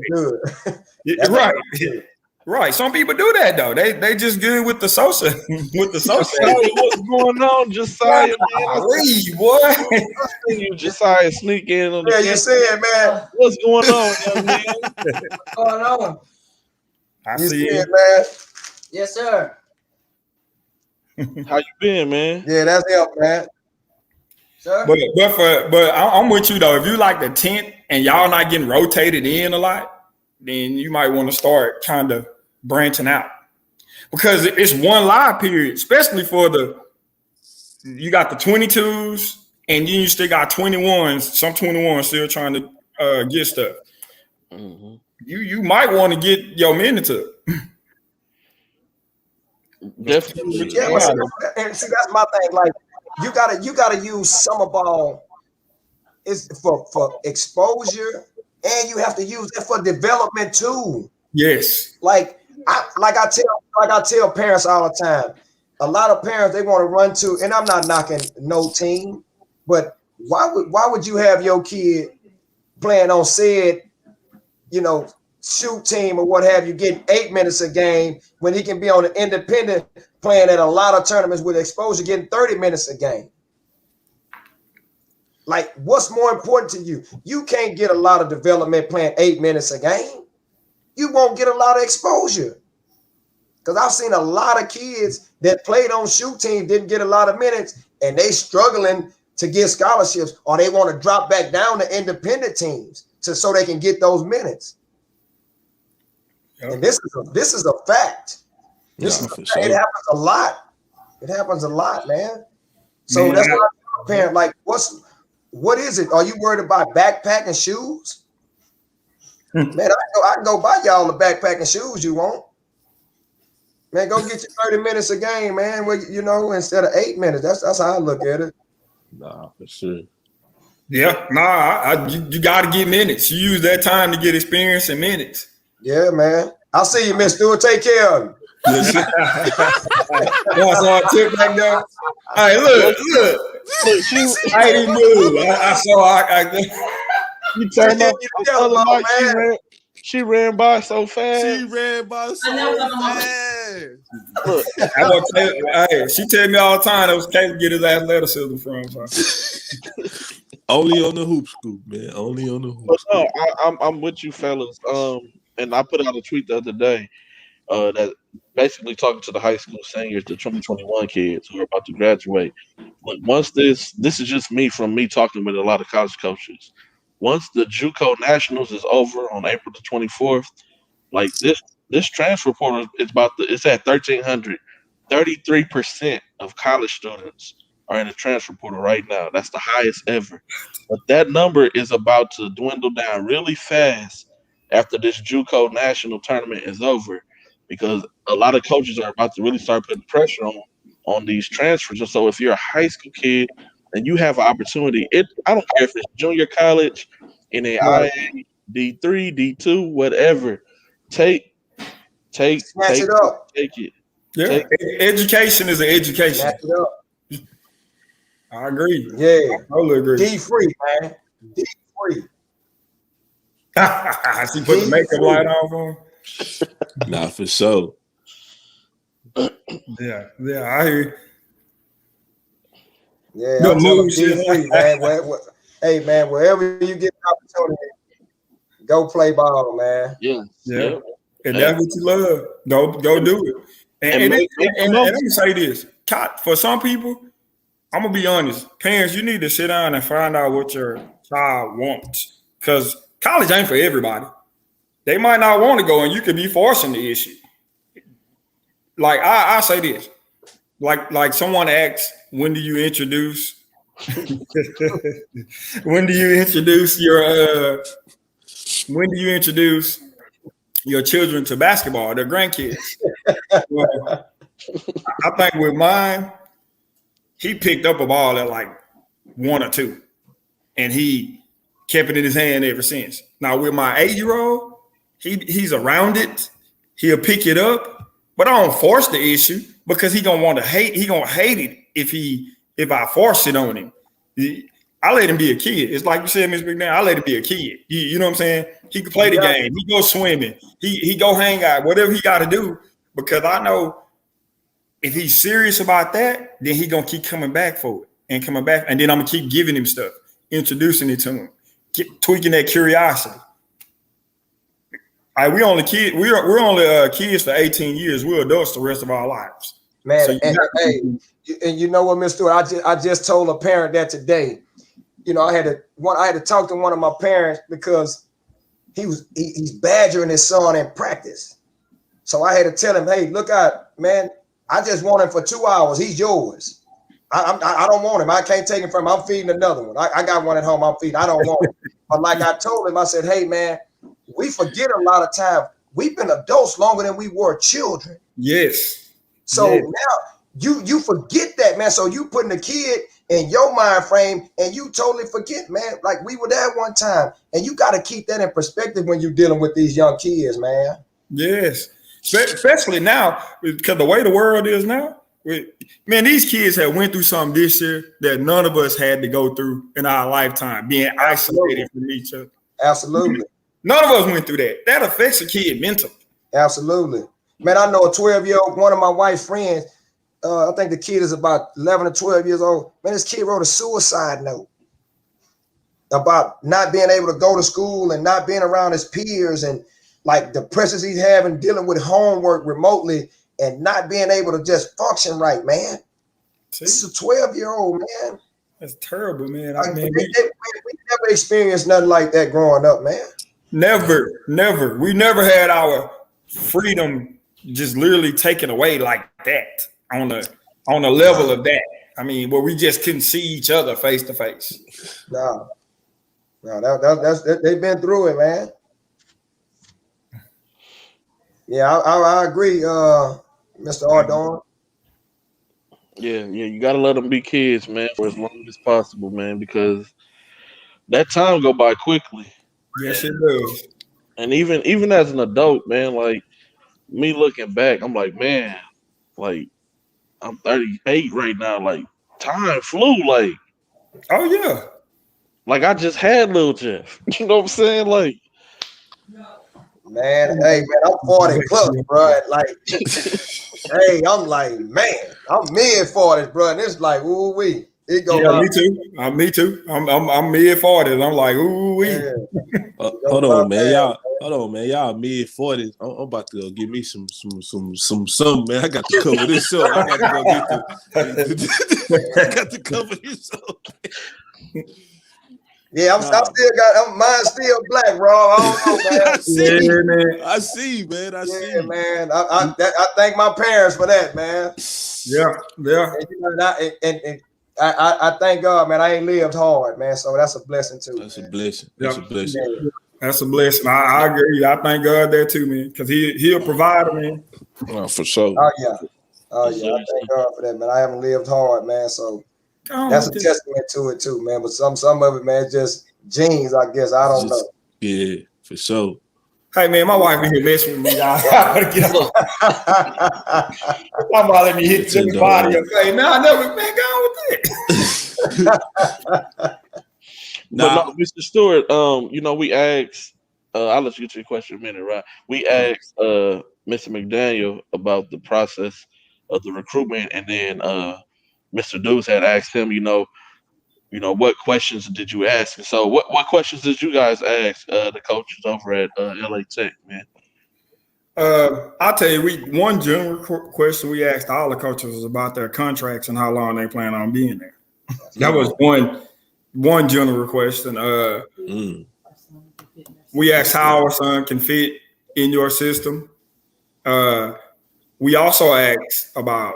Right. Some people do that though. They just good with the social What's going on, Josiah? Man, boy. You Josiah sneak in on the you said, man. What's going on, young man? What's going on? I see it, man. Yes, sir. How you been, man? Yeah, that's help, man. Sir? But I'm with you though. If you like the 10th and y'all not getting rotated in a lot, then you might want to start kind of branching out. because it's one live period, especially for you got the 22s and then you still got 21s. Some 21s still trying to get stuff. Mhm. You might want to get your minutes up. Definitely. Yeah, but see, that's my thing. Like, you gotta use summer ball is for exposure, and you have to use it for development too. Yes. Like I tell parents all the time. A lot of parents, they want to run to, and I'm not knocking no team, but why would you have your kid playing on said, shoot team or what have you, getting 8 minutes a game when he can be on an independent playing at a lot of tournaments with exposure, getting 30 minutes a game? Like, what's more important to you? You can't get a lot of development playing 8 minutes a game. You won't get a lot of exposure. Because I've seen a lot of kids that played on shoot teams didn't get a lot of minutes, and they struggling to get scholarships, or they want to drop back down to independent teams so they can get those minutes. Yep. And this is a fact. It happens a lot. It happens a lot, man. So that's why I'm a parent. Like, what is it? Are you worried about backpack and shoes? Man, I can go buy y'all the backpack and shoes you want. Man, go get you 30 minutes a game, man. Instead of 8 minutes. That's how I look at it. Nah, for sure. Yeah, you got to get minutes. You use that time to get experience and minutes. Yeah, man. I'll see you, Miss Stewart. Take care of you. I saw a tip back there. Hey, look. I didn't move. I saw. You turned up. She ran by so fast. Look, I'm gonna tell you, hey, she tell me all the time that was Caleb get his athleticism from. Only on the hoop scoop, man. Only on the hoop scoop. No, I'm with you, fellas. And I put out a tweet the other day that basically talking to the high school seniors, the 2021 kids who are about to graduate. Look, once this is just me talking with a lot of college coaches. Once the JUCO Nationals is over on April the 24th, like this transfer portal it's at 1,300. 33% of college students are in the transfer portal right now. That's the highest ever. But that number is about to dwindle down really fast after this JUCO National tournament is over, because a lot of coaches are about to really start putting pressure on these transfers. And so if you're a high school kid and you have an opportunity, I don't care if it's junior college, NAIA, D3, D2, whatever, take it up. Take it. Yeah, education is an education. Snatch it up. I agree. Yeah, I totally agree. D-free, man. D-free. She put the makeup light on for him. Nah, for sure. Yeah, I hear you. Yeah, I'm telling D-free, man. Hey, man, wherever you get an opportunity, go play ball, man. Yeah. And that's what you love. Go do it. And let me say this. For some people, I'm going to be honest. Parents, you need to sit down and find out what your child wants. Because college ain't for everybody. They might not want to go, and you could be forcing the issue. Like, I say this. Like someone asks, when do you introduce your children to basketball, their grandkids? Well, I think with mine, he picked up a ball at like 1 or 2, and he kept it in his hand ever since. Now with my 8-year-old, he's around it. He'll pick it up, but I don't force the issue because he gonna hate it if I force it on him. I let him be a kid. It's like you said, Ms. McDaniels, I let him be a kid. You know what I'm saying? He can play the game. He go swimming. He go hang out, whatever he got to do, because I know if he's serious about that, then he going to keep coming back for it and coming back. And then I'm going to keep giving him stuff, introducing it to him, tweaking that curiosity. We're only kids for 18 years. We're adults the rest of our lives. Man, so and you know what, Mr. Stewart, I just told a parent that today. I had to talk to one of my parents because he's badgering his son in practice. So I had to tell him, hey, look out, man. I just want him for 2 hours. He's yours. I don't want him. I can't take him from him. I'm feeding another one. I got one at home. I'm feeding. I don't want him. But like I told him, I said, hey, man, we forget a lot of time. We've been adults longer than we were children. Yes. So now you forget that, man. So you putting the kid in your mind frame and you totally forget, man. Like we were there one time. And you got to keep that in perspective when you're dealing with these young kids, man. Yes. Especially now, because the way the world is now, man, these kids have went through something this year that none of us had to go through in our lifetime, being isolated from each other. Absolutely. None of us went through that. That affects a kid mentally. Absolutely. Man, I know a 12-year-old, one of my wife's friends, I think the kid is about 11 or 12 years old. Man, this kid wrote a suicide note about not being able to go to school and not being around his peers and like the pressures he's having dealing with homework remotely and not being able to just function right, man. See? This is a 12-year-old, man. That's terrible, man. Like, we never experienced nothing like that growing up, man. Never. We never had our freedom just literally taken away like that on a level of that. I mean, where we just couldn't see each other face to face. No, that's they've been through it, man. Yeah, I agree, Mr. Ardorn. Yeah, you gotta let them be kids, man, for as long as possible, man, because that time go by quickly. Yes, it does. And even as an adult, man, like me looking back, I'm like, man, like I'm 38 right now. Like time flew, oh yeah, like I just had little Jeff. You know what I'm saying? Like, man, hey man, I'm 40 plus, bro. Like, hey, I'm like, man, I'm mid 40s, bro. And it's like, ooh wee. It goes. Yeah, me too. I'm mid 40s. I'm like, ooh wee. Yeah. Hold on, man. Y'all mid 40s. I'm about to go give me some, man. I got to cover this show. I got to go get I got to cover this show. Yeah, I still got mine's still black, bro. I don't know, man. I see, man. I see. Man. I thank my parents for that, man. Yeah. And I thank God, man. I ain't lived hard, man. So that's a blessing too. That's a blessing. That's a blessing. I agree. I thank God there too, man, because he'll provide, man. Oh, for sure. Oh yeah. I thank God for that, man. I haven't lived hard, man. So that's a testament to it too, man. But some of it, man, just genes, I guess. I don't know. Yeah, for sure. Hey man, my wife in here messing with me. I gotta get up. I'm about to let me hit the body and say, no, I never been going with it. But no, Mr. Stewart, we asked. I'll let you get to your question in a minute, right? We asked Mr. McDaniel about the process of the recruitment, and then Mr. Deuce had asked him, what questions did you ask? And so, what questions did you guys ask the coaches over at LA Tech, man? I'll tell you, one general question we asked all the coaches was about their contracts and how long they plan on being there. That was one general question. We asked how our son can fit in your system. We also asked about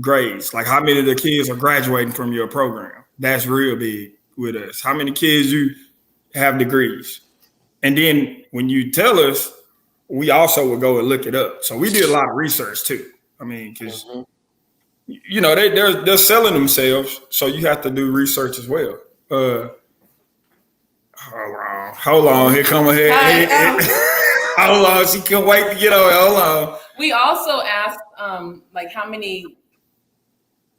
grades, like how many of the kids are graduating from your program. That's real big with us. How many kids you have degrees? And then when you tell us, we also will go and look it up. So we did a lot of research too. I mean, because they're selling themselves, so you have to do research as well. Hold on. Here come ahead. Hold on. She can't wait to get over. Hold on. We also asked, how many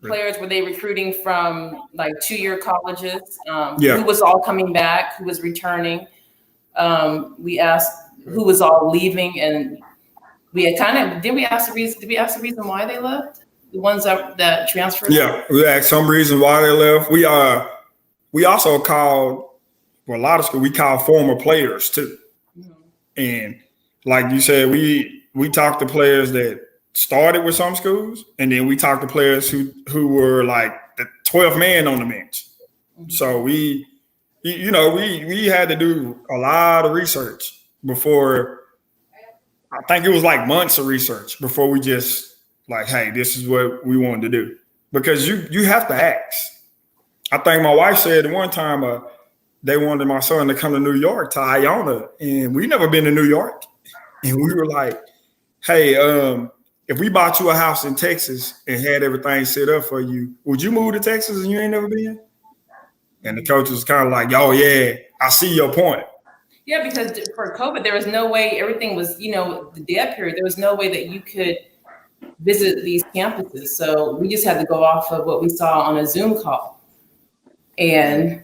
players were they recruiting from, 2-year colleges? Who was all coming back? Who was returning? We asked who was all leaving, and we had did we ask the reason why they left? The ones that transferred? Yeah, we asked some reason why they left. We also called, a lot of schools, we called former players too. Mm-hmm. And like you said, we talked to players that started with some schools, and then we talked to players who were like the 12th man on the bench. Mm-hmm. So we had to do a lot of research before I think it was like months of research before we just like, hey, this is what we wanted to do. Because you have to ask. I think my wife said at one time they wanted my son to come to New York to Iona, and we never been to New York. And we were like, hey, if we bought you a house in Texas and had everything set up for you, would you move to Texas and you ain't never been? And the coach was kind of like, oh, yeah, I see your point. Yeah, because for COVID, there was no way, everything was, the dead period, there was no way that you could visit these campuses. So we just had to go off of what we saw on a Zoom call. And,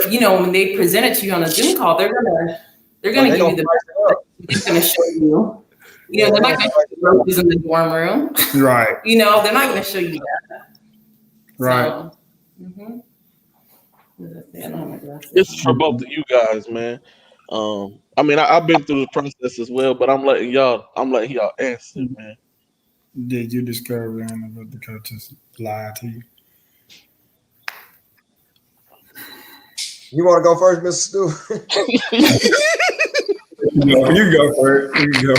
when they present it to you on a Zoom call, they're gonna give you the best. They're going to show you. They're not going to show you groceries in the dorm room. Right. They're not going to show you that. Right. So, It's for both of you guys, man. I mean, I've been through the process as well, but I'm letting y'all answer, man. Did you discover any of the coaches lied to you? You want to go first, Mr. Stu? You go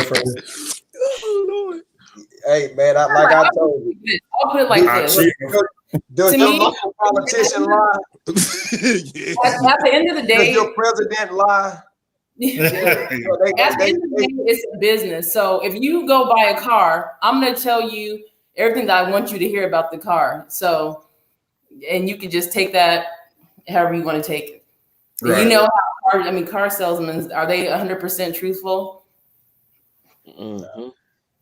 first. Oh, Lord. Hey, man, I told you. I'll put it like this. Does your local politician lie? Yeah. At the end of the day, Does your president lie? At the end of the day, it's a business. So if you go buy a car, I'm going to tell you everything that I want you to hear about the car. So, and you can just take that however you want to take it. Right. How car salesmen, are they 100% truthful? Mm-hmm.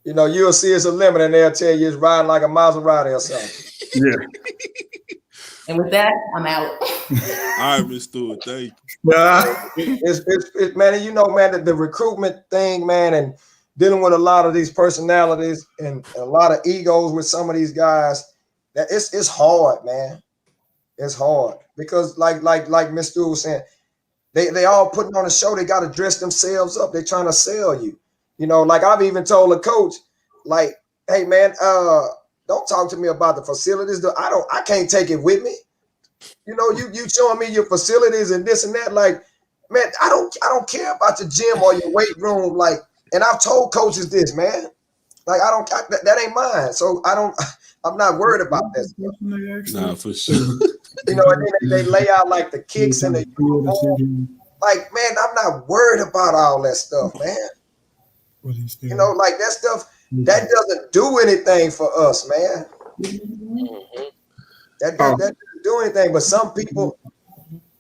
You'll see it's a limit and they'll tell you it's riding like a Maserati or something. Yeah. And with that, I'm out. All right, Mr. Stewart, thank you. It's man, the recruitment thing, man, and dealing with a lot of these personalities and a lot of egos with some of these guys, that it's hard, man. It's hard because like Mr. Stewart was saying, they all putting on a show. They got to dress themselves up. They're trying to sell you. Like I've even told a coach, like, hey man, don't talk to me about the facilities. I can't take it with me. You showing me your facilities and this and that. Like, man, I don't care about your gym or your weight room. Like, and I've told coaches this, man. Like, that ain't mine. So I'm not worried about that stuff. Nah, for sure. And then they lay out like the kicks and the uniform. Like, man, I'm not worried about all that stuff, man. Like that stuff, that doesn't do anything for us, man. That doesn't do anything. But some people,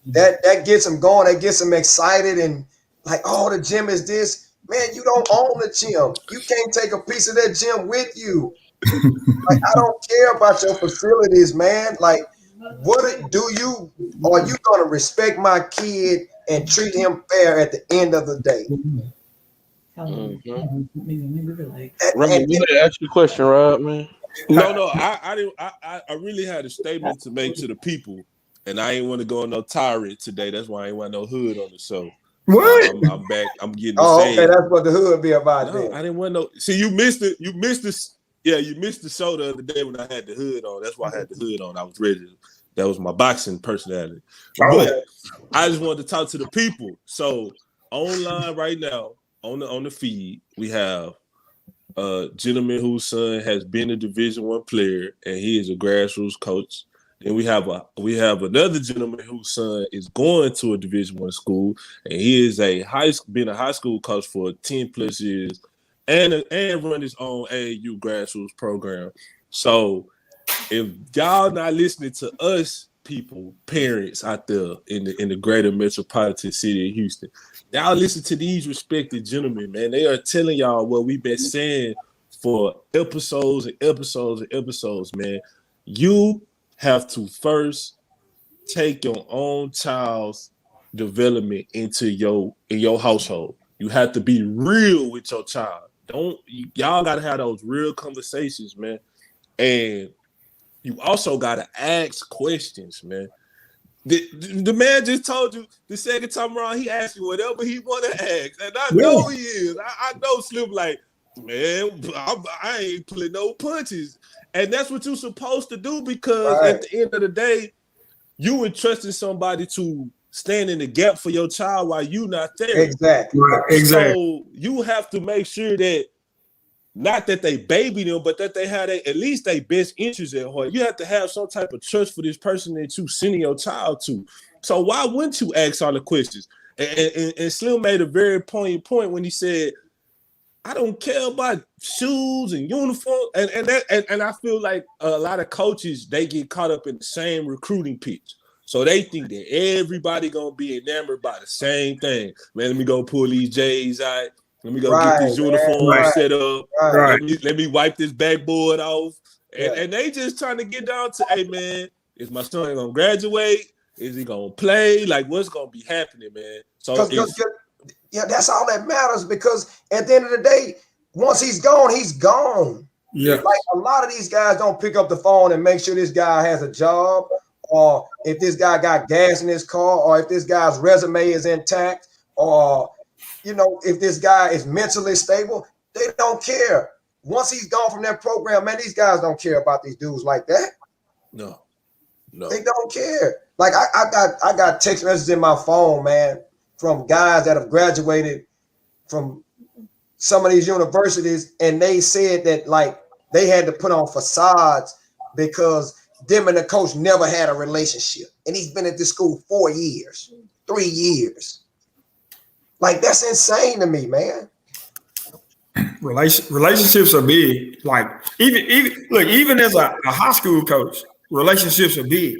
that gets them going. That gets them excited and like, oh, the gym is this. Man, you don't own the gym. You can't take a piece of that gym with you. Like, I don't care about your facilities, man. Like, are you going to respect my kid and treat him fair at the end of the day? Rob, you may ask your question, Rob, man. No, I didn't. I really had a statement to make to the people, and I ain't want to go on no tirade today. That's why I ain't want no hood on the show. What? I'm back. I'm getting. Okay, that's what the hood be about. No, I didn't want no. See, you missed it. You missed this. Yeah, you missed the show the other day when I had the hood on. That's why I had the hood on. I was ready. That was my boxing personality. But I just wanted to talk to the people. So online right now on the feed, we have a gentleman whose son has been a Division I player, and he is a grassroots coach. Then we have another gentleman whose son is going to a Division I school, and he is been a high school coach for 10 plus years, and run his own AAU grassroots program. So if y'all not listening to us, people, parents out there in the greater metropolitan city of Houston, y'all listen to these respected gentlemen, man. They are telling y'all what we've been saying for episodes and episodes and episodes, man. You have to first take your own child's development into your household. You have to be real with your child. Y'all gotta have those real conversations, man. And you also gotta ask questions, man. The man just told you the second time around, he asked you whatever he want to ask. And I know he is. I know Slim like, man, I ain't pulling no punches. And that's what you're supposed to do because at the end of the day, you entrusting somebody to stand in the gap for your child while you not there. Exactly. Right, exactly. So you have to make sure that not that they baby them, but that they have at least their best interests at heart. You have to have some type of trust for this person that you sending your child to. So why wouldn't you ask all the questions? And Slim made a very poignant point when he said, I don't care about shoes and uniform. And I feel like a lot of coaches, they get caught up in the same recruiting pitch. So they think that everybody gonna be enamored by the same thing. Man, let me go pull these J's out. Let me go get these uniforms set up. Right. Let me wipe this backboard off. And they just trying to get down to, hey man, is my son gonna graduate? Is he gonna play? Like, what's gonna be happening, man? So that's all that matters, because at the end of the day, once he's gone, he's gone. Yeah. Like, a lot of these guys don't pick up the phone and make sure this guy has a job, or if this guy got gas in his car, or if this guy's resume is intact, or if this guy is mentally stable. They don't care. Once he's gone from that program, man, these guys don't care about these dudes like that. No. They don't care. Like, I got text messages in my phone, man, from guys that have graduated from some of these universities, and they said that, like, they had to put on facades because them and the coach never had a relationship. And he's been at this school 4 years, 3 years. Like, that's insane to me, man. Relationships are big. Like, even as a high school coach, relationships are big.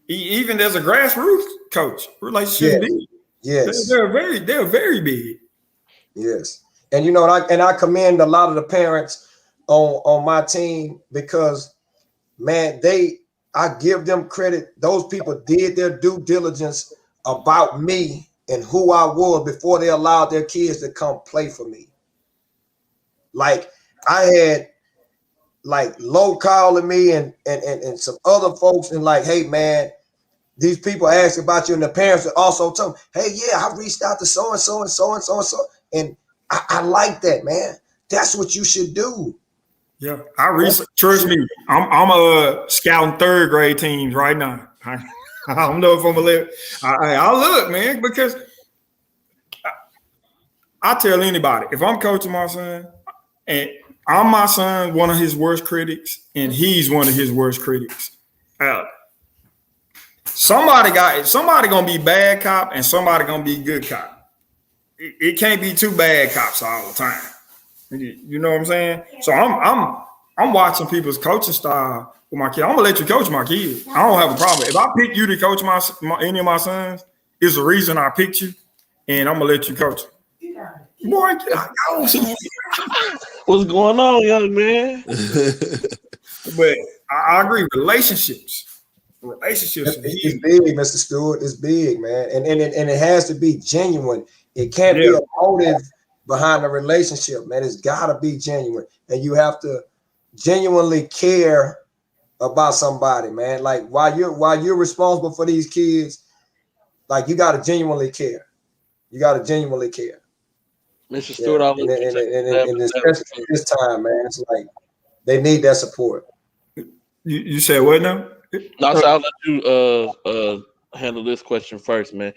Even as a grassroots coach, relationships are big. Yes, they're very big. Yes, and I commend a lot of the parents on my team, because, man, I give them credit. Those people did their due diligence about me and who I was before they allowed their kids to come play for me. Like, I had, like, Low calling me and some other folks, and like, hey man, these people asked about you, and the parents also told me, hey, yeah, I reached out to so and so and so and so and so, and I like that, man. That's what you should do. Yeah, trust me, I'm scouting third grade teams right now. I don't know if I'm gonna let. I'll look, man, because I tell anybody, if I'm coaching my son, and I'm my son, one of his worst critics, and he's one of his worst critics. Somebody gonna be bad cop, and somebody gonna be good cop. It can't be two bad cops all the time. You know what I'm saying? So I'm watching people's coaching style with my kid. I'm gonna let you coach my kid. I don't have a problem. If I pick you to coach any of my sons, it's the reason I picked you, and I'm gonna let you coach. Boy, what's going on, young man? But I agree. Relationships It's big, Mr. Stewart. It's big, man, and it has to be genuine. It can't be a motive behind the relationship, man. It's got to be genuine, and you have to genuinely care about somebody, man. Like, while you're responsible for these kids, like, you got to genuinely care. You got to genuinely care. Mr. Stewart, and especially this time, man, it's like they need that support. You said what now? No, so I'll let you handle this question first, man.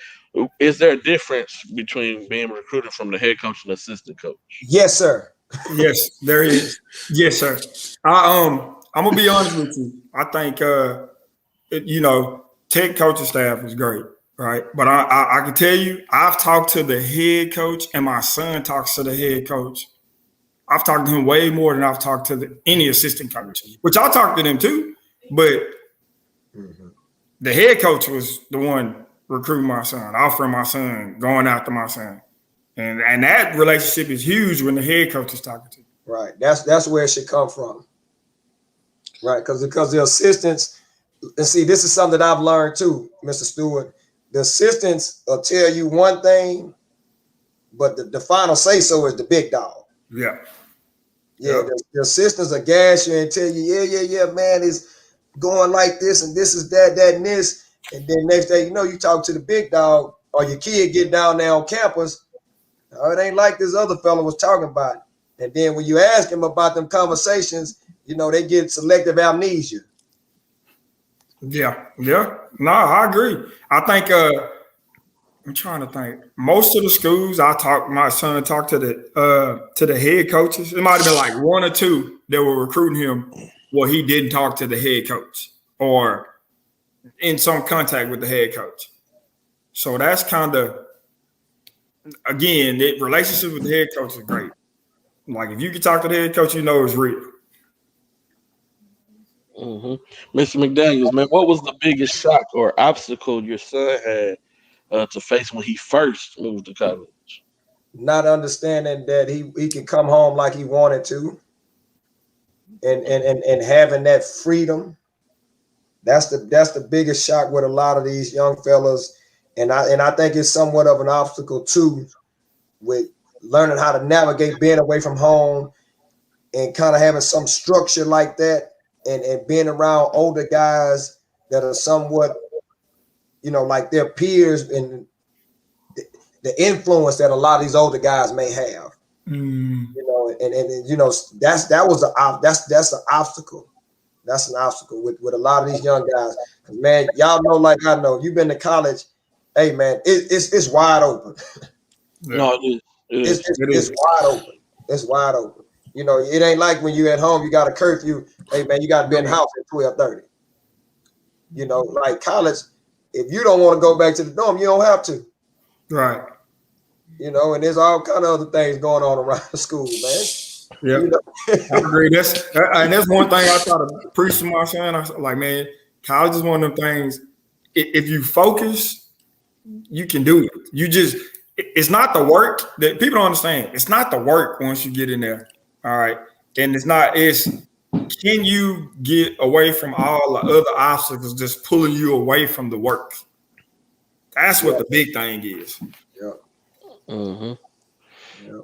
Is there a difference between being recruited from the head coach and assistant coach? Yes, sir. Yes, there is. Yes, sir. I'm gonna be honest with you. I think Tech coaching staff is great, right? But I can tell you, I've talked to the head coach, and my son talks to the head coach. I've talked to him way more than I've talked to any assistant coach, which I talked to them too. But the head coach was the one recruiting my son, offering my son, going after my son. And that relationship is huge when the head coach is talking to you. Right. That's where it should come from. Right. Because the assistants, and see, this is something that I've learned too, Mr. Stewart. The assistants will tell you one thing, but the final say so is the big dog. Yeah. Yeah. The assistants will gas you and tell you, yeah, man, it's going like this, and this is that, and this. And then next day, you talk to the big dog, or your kid get down there on campus. Oh, it ain't like this other fellow was talking about. And then when you ask him about them conversations, they get selective amnesia. Yeah. No, I agree. I think I'm trying to think. Most of the schools my son talked to the head coaches. It might have been like one or two that were recruiting him. Well, he didn't talk to the head coach or in some contact with the head coach. So that's kind of, again, the relationship with the head coach is great. Like if you can talk to the head coach, you know it's real. Mr. McDaniels, man, what was the biggest shock or obstacle your son had to face when he first moved to college? Not understanding that he can come home like he wanted to, and having that freedom. That's the biggest shock with a lot of these young fellas, and I think it's somewhat of an obstacle too, with learning how to navigate being away from home and kind of having some structure like that, and being around older guys that are somewhat, like their peers, and the influence that a lot of these older guys may have. That's an obstacle. That's an obstacle with a lot of these young guys. Because, man, y'all know, like I know, you've been to college. Hey, man, it's wide open. No, it is. It's wide open. It's wide open. It ain't like when you're at home, you got a curfew. Hey, man, you got to be in the house at 12:30. Like college, if you don't want to go back to the dorm, you don't have to. Right. And there's all kind of other things going on around the school, man. Yeah, I agree. That's one thing I try to preach to my son. I like, man, college is one of them things. If you focus, you can do it. It's not the work that people don't understand. It's not the work once you get in there. All right. And it's can you get away from all the other obstacles just pulling you away from the work? That's what the big thing is. Yeah. Mm-hmm. Yeah.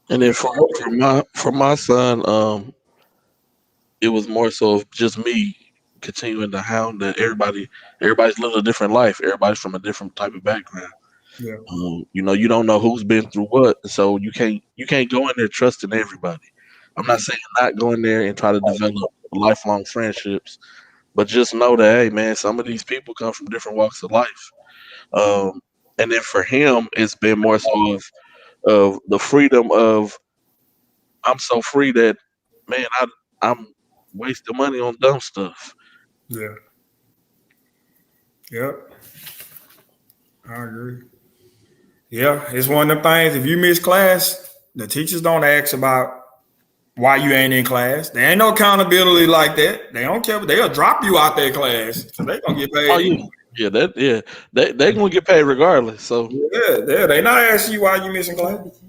And then for my son, it was more so of just me continuing to hound that everybody's living a different life. Everybody's from a different type of background. Yeah. You don't know who's been through what, so you can't go in there trusting everybody. I'm not saying not go in there and try to develop lifelong friendships, but just know that, hey man, some of these people come from different walks of life. And then for him, it's been more so of the freedom of, I'm so free that, man, I'm wasting money on dumb stuff. Yeah. Yep. I agree. Yeah, it's one of them things. If you miss class, the teachers don't ask about why you ain't in class. There ain't no accountability like that. They don't care. They'll drop you out their class, so they gonna get paid. Oh yeah, they gonna get paid regardless. So they not asking you why you missing class.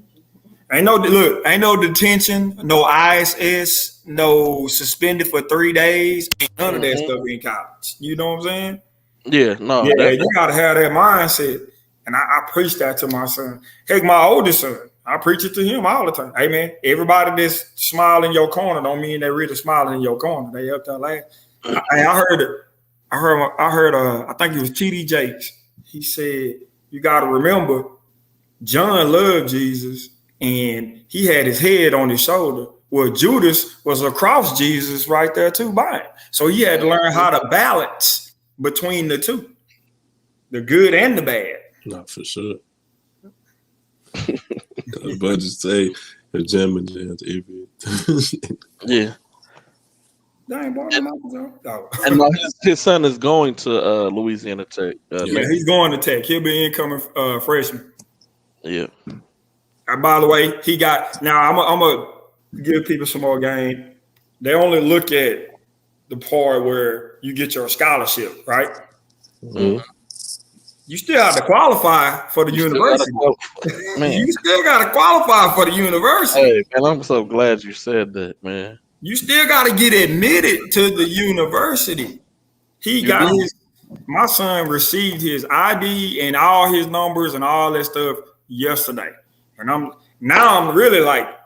Ain't no detention, no ISS, no suspended for 3 days. Ain't none of that stuff in college. You know what I'm saying? Yeah, no. Yeah, you gotta have that mindset. And I preach that to my son. Heck, my oldest son, I preach it to him all the time. Hey man, everybody that's smiling in your corner don't mean they're really smiling in your corner. They up there laughing. I heard I think it was TD Jakes. He said, you gotta remember, John loved Jesus and he had his head on his shoulder. Well, Judas was across Jesus right there too by him. So he had to learn how to balance between the two, the good and the bad. Not for sure. But just say a gem and jams every. Yeah. And his son is going to Louisiana Tech. He's going to Tech. He'll be incoming freshman. Yeah. By the way, he got. Now I'm gonna give people some more game. They only look at the part where you get your scholarship, right? Mm-hmm. You still have to qualify for the university. You still got to qualify for the university. Hey, man, I'm so glad you said that, man. You still got to get admitted to the university. My son received his ID and all his numbers and all that stuff yesterday. And I'm really like,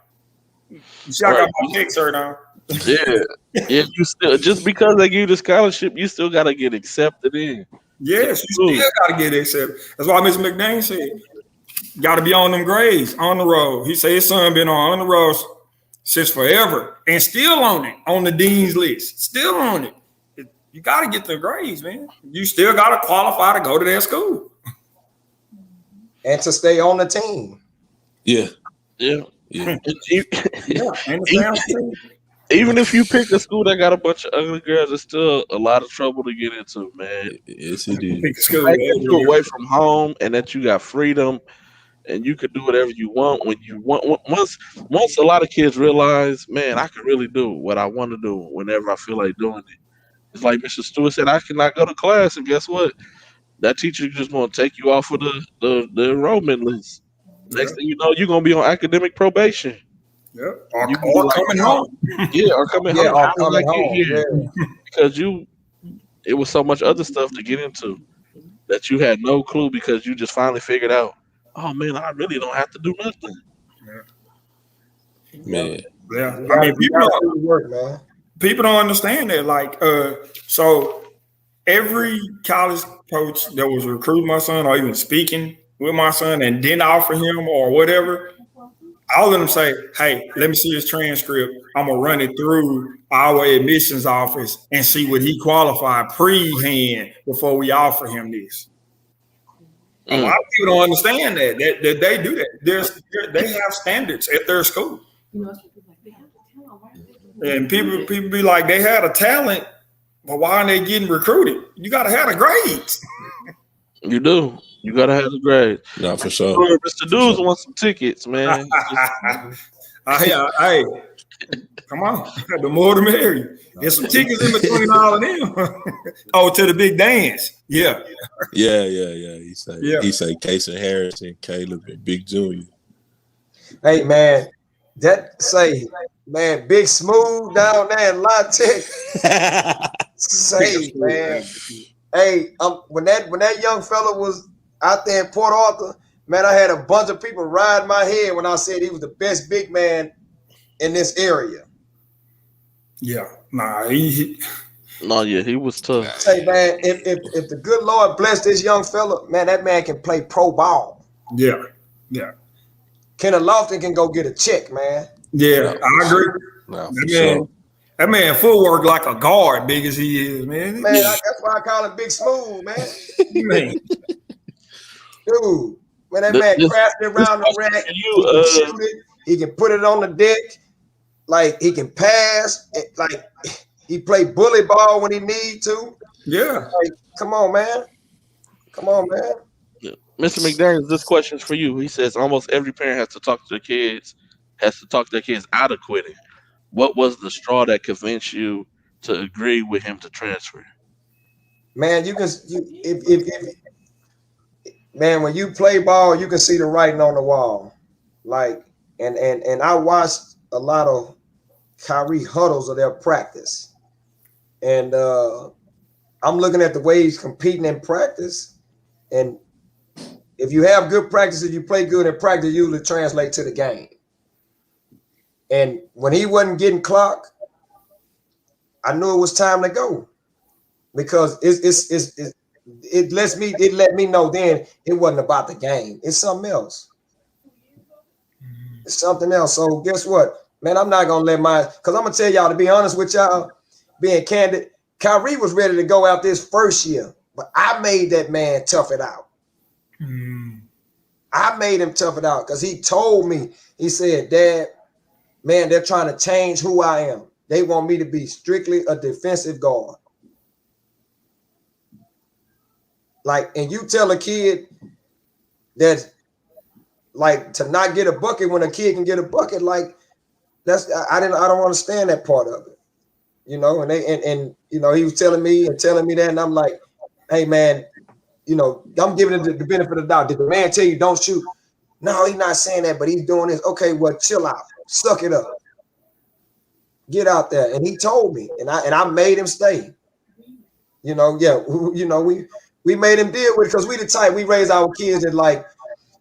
you see, I got my tech cert on. Yeah, you still, just because they give you the scholarship, you still got to get accepted in. Yes, you still got to get accepted. That's why Mr. McDaniels said, you got to be on them grades, on the road. He said his son been on the road since forever and still on it, on the dean's list, still on it. You got to get the grades, man. You still got to qualify to go to that school. and to stay on the team. Yeah. Yeah. Yeah. Even if you pick a school that got a bunch of ugly girls, it's still a lot of trouble to get into, man. Yes, it is. The fact that you're away from home and that you got freedom and you can do whatever you want when you want. Once a lot of kids realize, man, I can really do what I want to do whenever I feel like doing it. It's like Mr. Stewart said, I cannot go to class, and guess what? That teacher just going to take you off of the enrollment list. Next thing you know, you're going to be on academic probation. Yeah, or coming home. Yeah, or coming home. Or coming home. Yeah. Because it was so much other stuff to get into that you had no clue because you just finally figured out, oh man, I really don't have to do nothing. Man. Yeah. I mean, people don't understand that. Like, so every college coach that was recruiting my son or even speaking with my son and didn't offer him or whatever, all of them say, hey, let me see his transcript. I'm going to run it through our admissions office and see what he qualified pre-hand before we offer him this. A lot of people don't understand that they do that. They have standards at their school. And people be like, they had a talent, but why aren't they getting recruited? You got to have the grades. You do. You got to have the grades. No, for sure. Mr. Dudes wants some tickets, man. Hey, come on. The more the merrier. There's some tickets in between all of them. To the big dance. Yeah. Yeah. He say Casey Harris and Caleb and Big Junior. Hey, man. Man, Big Smooth down there in La Tech. Say, man. Hey, when that young fella was out there in Port Arthur, man, I had a bunch of people riding my head when I said he was the best big man in this area. Yeah, he was tough. Say, man, if the good Lord bless this young fella, man, that man can play pro ball. Yeah. Kenneth Lofton can go get a check, man. Yeah, I agree. That man footwork like a guard, big as he is, man. Man, that's why I call him Big Smooth, man. Dude, when that man crafted around the rack, he can shoot it, he can put it on the deck, like he can pass, like he play bully ball when he need to. Yeah. Like, come on, man. Yeah. Mr. McDaniels, this question's for you. He says almost every parent has to talk their kids out of quitting. What was the straw that convinced you to agree with him to transfer? Man, man, when you play ball, you can see the writing on the wall. Like, and I watched a lot of Kyrie huddles of their practice. And I'm looking at the way he's competing in practice. And if you have good practice, if you play good in practice, you usually translate to the game. And when he wasn't getting clocked, I knew it was time to go, because it let me know then it wasn't about the game. It's something else. It's something else. So guess what, man? I'm not gonna because I'm gonna tell y'all, to be honest with y'all, being candid, Kyrie was ready to go out this first year, but I made that man tough it out. I made him tough it out because he told me, he said, Dad, man, they're trying to change who I am. They want me to be strictly a defensive guard. Like, and you tell a kid that, like, to not get a bucket when a kid can get a bucket, like, I don't understand that part of it, you know. And you know, he was telling me that, and I'm like, hey man, you know, I'm giving it the benefit of the doubt. Did the man tell you don't shoot? No, he's not saying that, but he's doing this. Okay, well, chill out, suck it up, get out there. And he told me, and I made him stay. You know, yeah, you know, we made him deal with it because we the type, we raise our kids that like,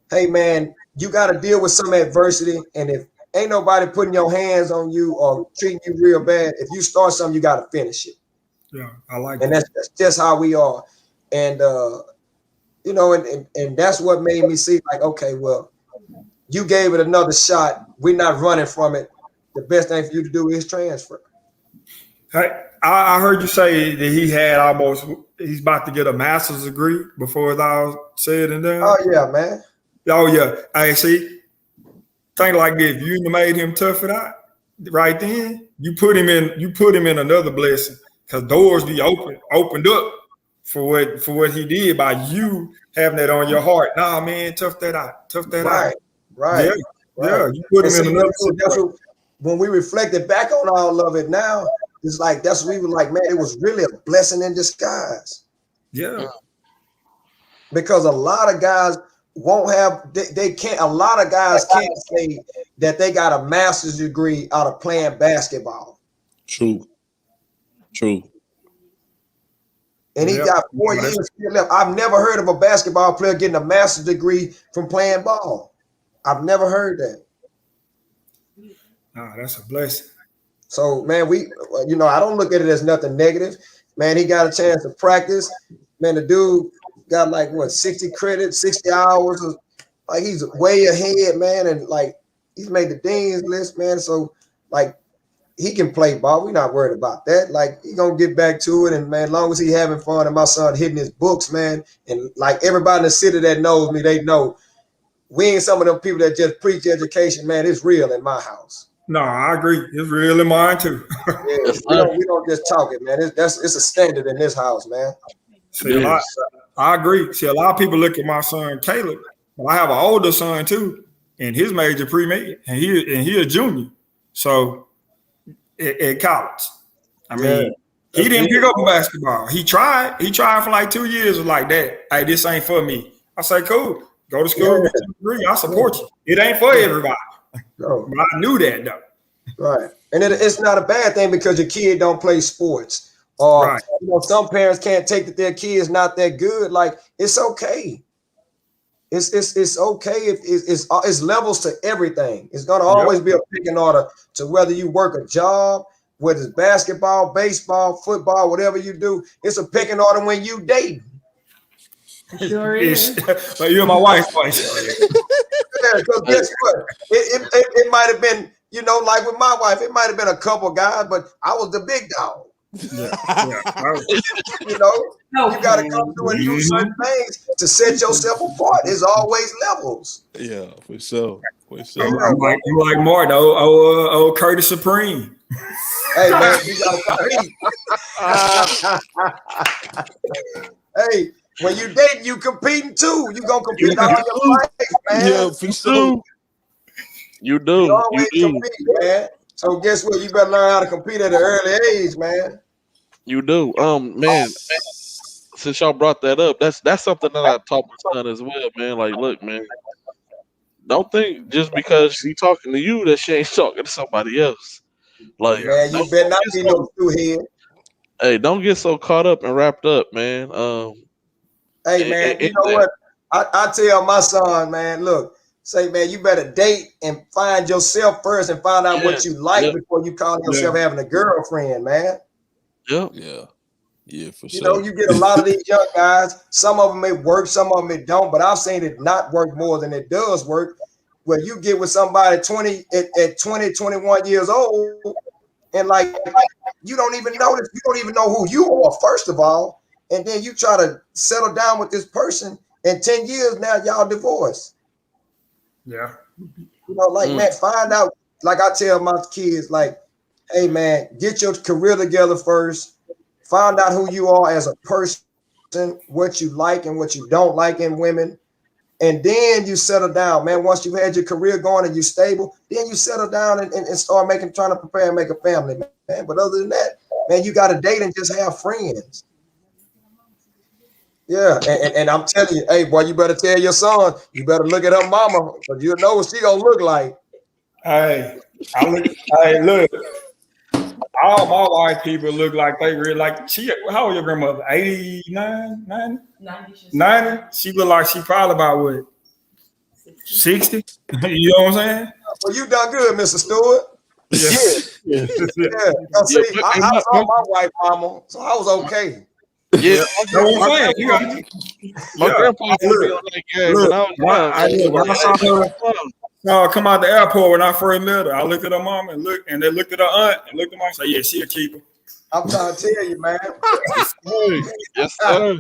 hey man, you got to deal with some adversity, and if ain't nobody putting your hands on you or treating you real bad, if you start something, you got to finish it. Yeah, I like and that. That's just how we are. And you know, and that's what made me see, like, okay, well, you gave it another shot. We're not running from it. The best thing for you to do is transfer. Hey, I heard you say that he's about to get a master's degree before it's all said and done. Oh yeah, man. Oh yeah. I see. Think like this. You made him tough it out right then. You put him in another blessing because doors be opened up for what he did by you having that on your heart. Nah, man, tough that out. Right. Yeah. Yeah. You put him in another situation. When we reflected back on all of it now, it's like that's what we were like, man, it was really a blessing in disguise. Yeah. Because a lot of guys won't have they can't a lot of guys can't say that they got a master's degree out of playing basketball. True. And he got 4 years still left. I've never heard of a basketball player getting a master's degree from playing ball. I've never heard that. Oh, that's a blessing. So, man, I don't look at it as nothing negative. Man, he got a chance to practice. Man, the dude got 60 credits, 60 hours. Like he's way ahead, man. And he's made the dean's list, man. So he can play ball. We're not worried about that. He gonna get back to it. And man, as long as he having fun and my son hitting his books, man. And everybody in the city that knows me, they know we ain't some of them people that just preach education, man. It's real in my house. No, I agree. It's real in mine too. Yeah, we don't just talk it, man. It's a standard in this house, man. See, I agree. See, a lot of people look at my son Caleb, but I have an older son too, and his major pre-med, and he a junior. So at college, I mean, he didn't pick up basketball. He tried for 2 years. Was like that. Hey, this ain't for me. I say, cool. Go to school, get your degree. I support you. It ain't for everybody. No. But I knew that though. Right. And it's not a bad thing because your kid don't play sports. Or some parents can't take that their kid's not that good. It's okay. It's okay if it's levels to everything. It's gonna always be a picking order to whether you work a job, whether it's basketball, baseball, football, whatever you do. It's a picking order when you date. Sure is. But you're my wife's wife. Yeah, because guess what? It might have been, like with my wife, it might have been a couple guys, but I was the big dog. You got to come through and do certain things to set yourself apart. There's always levels. Yeah, for sure. I'm like Martin, old Curtis Supreme. Hey man, you gotta compete. Hey, when you dating, you competing too. You gonna compete all your life, man. Yeah, for sure. You do. You always compete, man. So guess what? You better learn how to compete at an early age, man. You do. Man, since y'all brought that up, that's something that I taught my son as well, man. Look, man, don't think just because she talking to you that she ain't talking to somebody else. Man, you better not be no two-head. Hey, don't get so caught up and wrapped up, man. Hey, man, you know what? I tell my son, man, look, say, man, you better date and find yourself first and find out what you like before you call yourself having a girlfriend, man. Yeah, for sure. You get a lot of these young guys. Some of them may work, some of them it don't. But I've seen it not work more than it does work. Where you get with somebody at 20, 21 years old, and you don't even notice, you don't even know who you are, first of all. And then you try to settle down with this person, and 10 years now, y'all divorced. Yeah. Man, find out, I tell my kids, hey, man, get your career together first. Find out who you are as a person, what you like and what you don't like in women. And then you settle down, man. Once you've had your career going and you're stable, then you settle down and start trying to prepare and make a family, man. But other than that, man, you got to date and just have friends. Yeah, and I'm telling you, hey, boy, you better tell your son, you better look at her mama, because you know what she gonna look like. Hey, look. All my white people look like they really how old your grandmother? 89, 90? 90? She look like she probably about what? 60? You know what I'm saying? Well, you done good, Mr. Stewart. Yeah. See, I saw my white mama, so I was okay. Yeah, my grandpa look, when I saw her come out the airport when I first met her, I looked at her mom and they looked at her aunt and looked at mom and said, yeah, she a keeper. I'm trying to tell you, man. Yes, sir.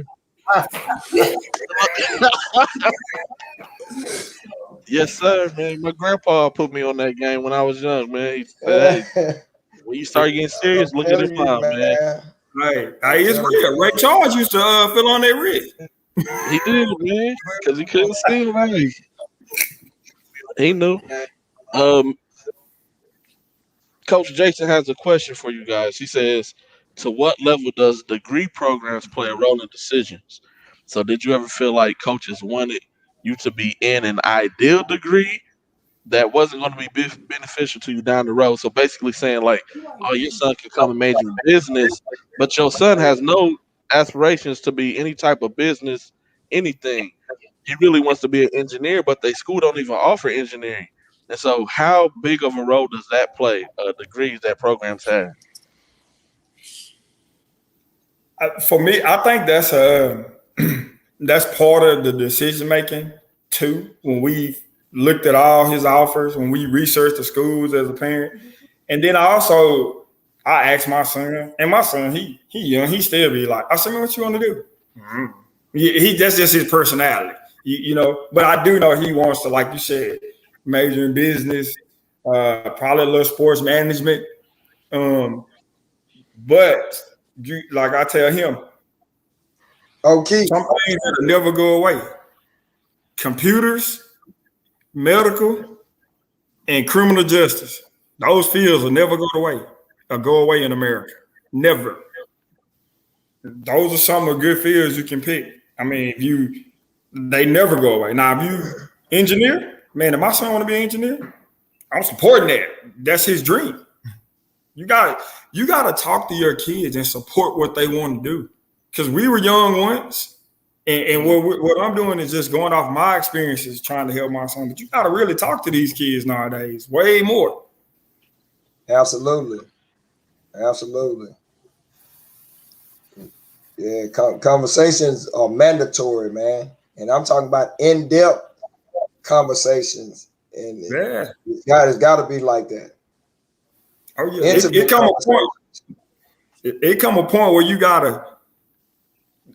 Yes, sir, man. My grandpa put me on that game when I was young, man. He said, "Hey, when you start getting serious, I'm look at him telling you, out, man." man. Hey, I'm it's telling you, real. Ray man. Charles used to fill on that wrist. He did, man, because he couldn't steal. Hey, he knew. Um, Coach Jason has a question for you guys. He says, "To what level does degree programs play a role in decisions?" So, did you ever feel like coaches wanted you to be in an ideal degree that wasn't going to be beneficial to you down the road? So, basically saying like, "Oh, your son can come and major in business, but your son has no aspirations to be any type of business, anything. He really wants to be an engineer, but they school don't even offer engineering." And so, how big of a role does that play? Degrees that programs have. For me, I think that's part of the decision making too. When we looked at all his offers, when we researched the schools as a parent, and then I asked my son, and my son he young, he still be like, I said, man, what you want to do? Mm-hmm. He that's just his personality, you know. But I do know he wants to, like you said, major in business, probably a little sports management. Um, but like I tell him, Okay. some things that'll never go away. Computers, medical, and criminal justice. Those fields will never go away in America. Never. Those are some of the good fields you can pick. I mean, they never go away. Now, if you engineer, man, if my son want to be an engineer, I'm supporting that. That's his dream. You got to talk to your kids and support what they want to do. Because we were young once. And what I'm doing is just going off my experiences trying to help my son. But you got to really talk to these kids nowadays, way more. Absolutely. Yeah, conversations are mandatory, man. And I'm talking about in-depth conversations. And Yeah. it's got to be like that. Oh, yeah. It come a point where you got to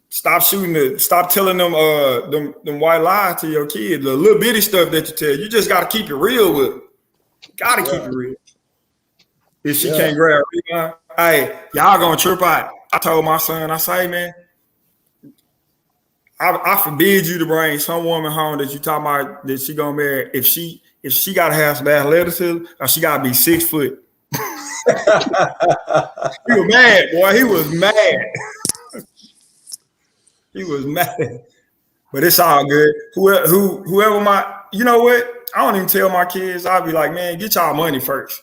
stop telling them them white lies to your kids. The little bitty stuff that you tell. You just got to keep it real with them. Got to keep it real. If she can't grab rebound, hey, y'all gonna trip out. I told my son, I say, man, I forbid you to bring some woman home that you talking about that she gonna marry if she gotta have some athleticism or she gotta be 6 foot. He was mad, boy. He was mad. He was mad. But it's all good. Whoever you know what? I don't even tell my kids. I'll be like, man, get y'all money first.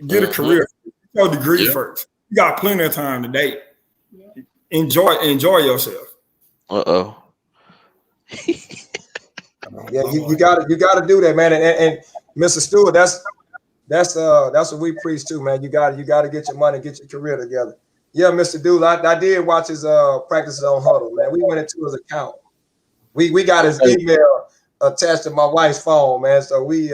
Get a career. Get your degree first. You got plenty of time to date. Enjoy yourself. Yeah, you gotta do that, man. And Mr. Stewart, that's what we preach too, man. You gotta get your money, get your career together. Yeah, Mr. Dooley, I did watch his practices on Huddle, man. We went into his account. We got his email attached to my wife's phone, man. So we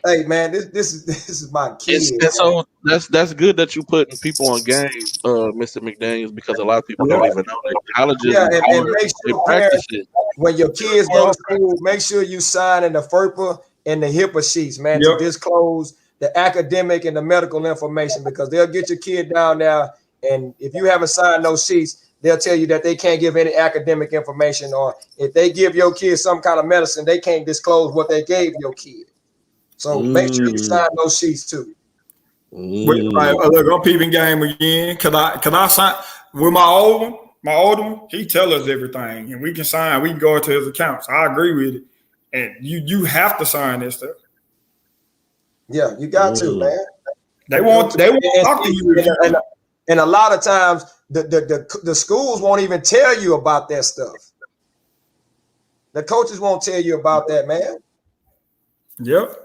hey man, this is my kid. And so that's good that you putting people on game, Mr. McDaniels, because a lot of people don't even know that colleges and make sure parents, when your kids go to school, make sure you sign in the FERPA and the HIPAA sheets, man, to disclose the academic and the medical information, because they'll get your kid down there, and if you haven't signed those sheets, they'll tell you that they can't give any academic information, or if they give your kid some kind of medicine, they can't disclose what they gave your kid. So make sure you sign those sheets too. Look, I'm peeping game again. Can I sign with my older one? He tell us everything, and we can sign. We can go into his accounts. I agree with it, and you have to sign this stuff. Yeah, you got to, man. They won't talk to you. And a lot of times the schools won't even tell you about that stuff. The coaches won't tell you about that, man. Yep.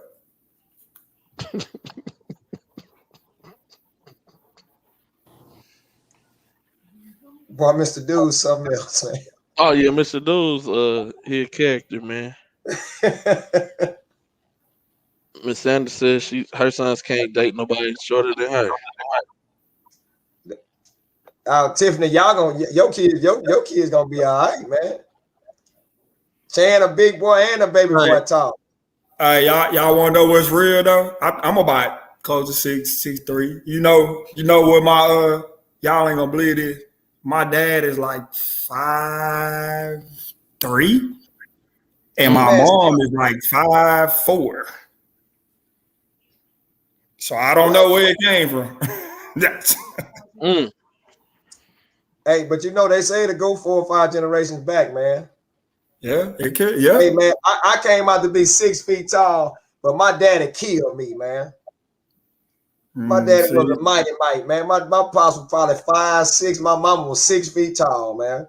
Boy, Mr. Dude's something else, man. Oh yeah, Mr. Dude's he a character, man. Miss Sanders says her sons can't date nobody shorter than her. Tiffany, y'all gonna your kids gonna be all right, man. Chan, a big boy and a baby boy talk. Y'all want to know what's real though? I'm about close to 6'3". You know what my y'all ain't gonna believe this. My dad is like 5'3", and my mom is like 5'4". So I don't know where it came from. Hey, but they say to go 4 or 5 generations back, man. Yeah, it could. Yeah. Hey, man, I came out to be 6 feet tall, but my daddy killed me, man. My daddy was a mighty mite, man. My pops was probably 5'6". My mama was 6 feet tall, man.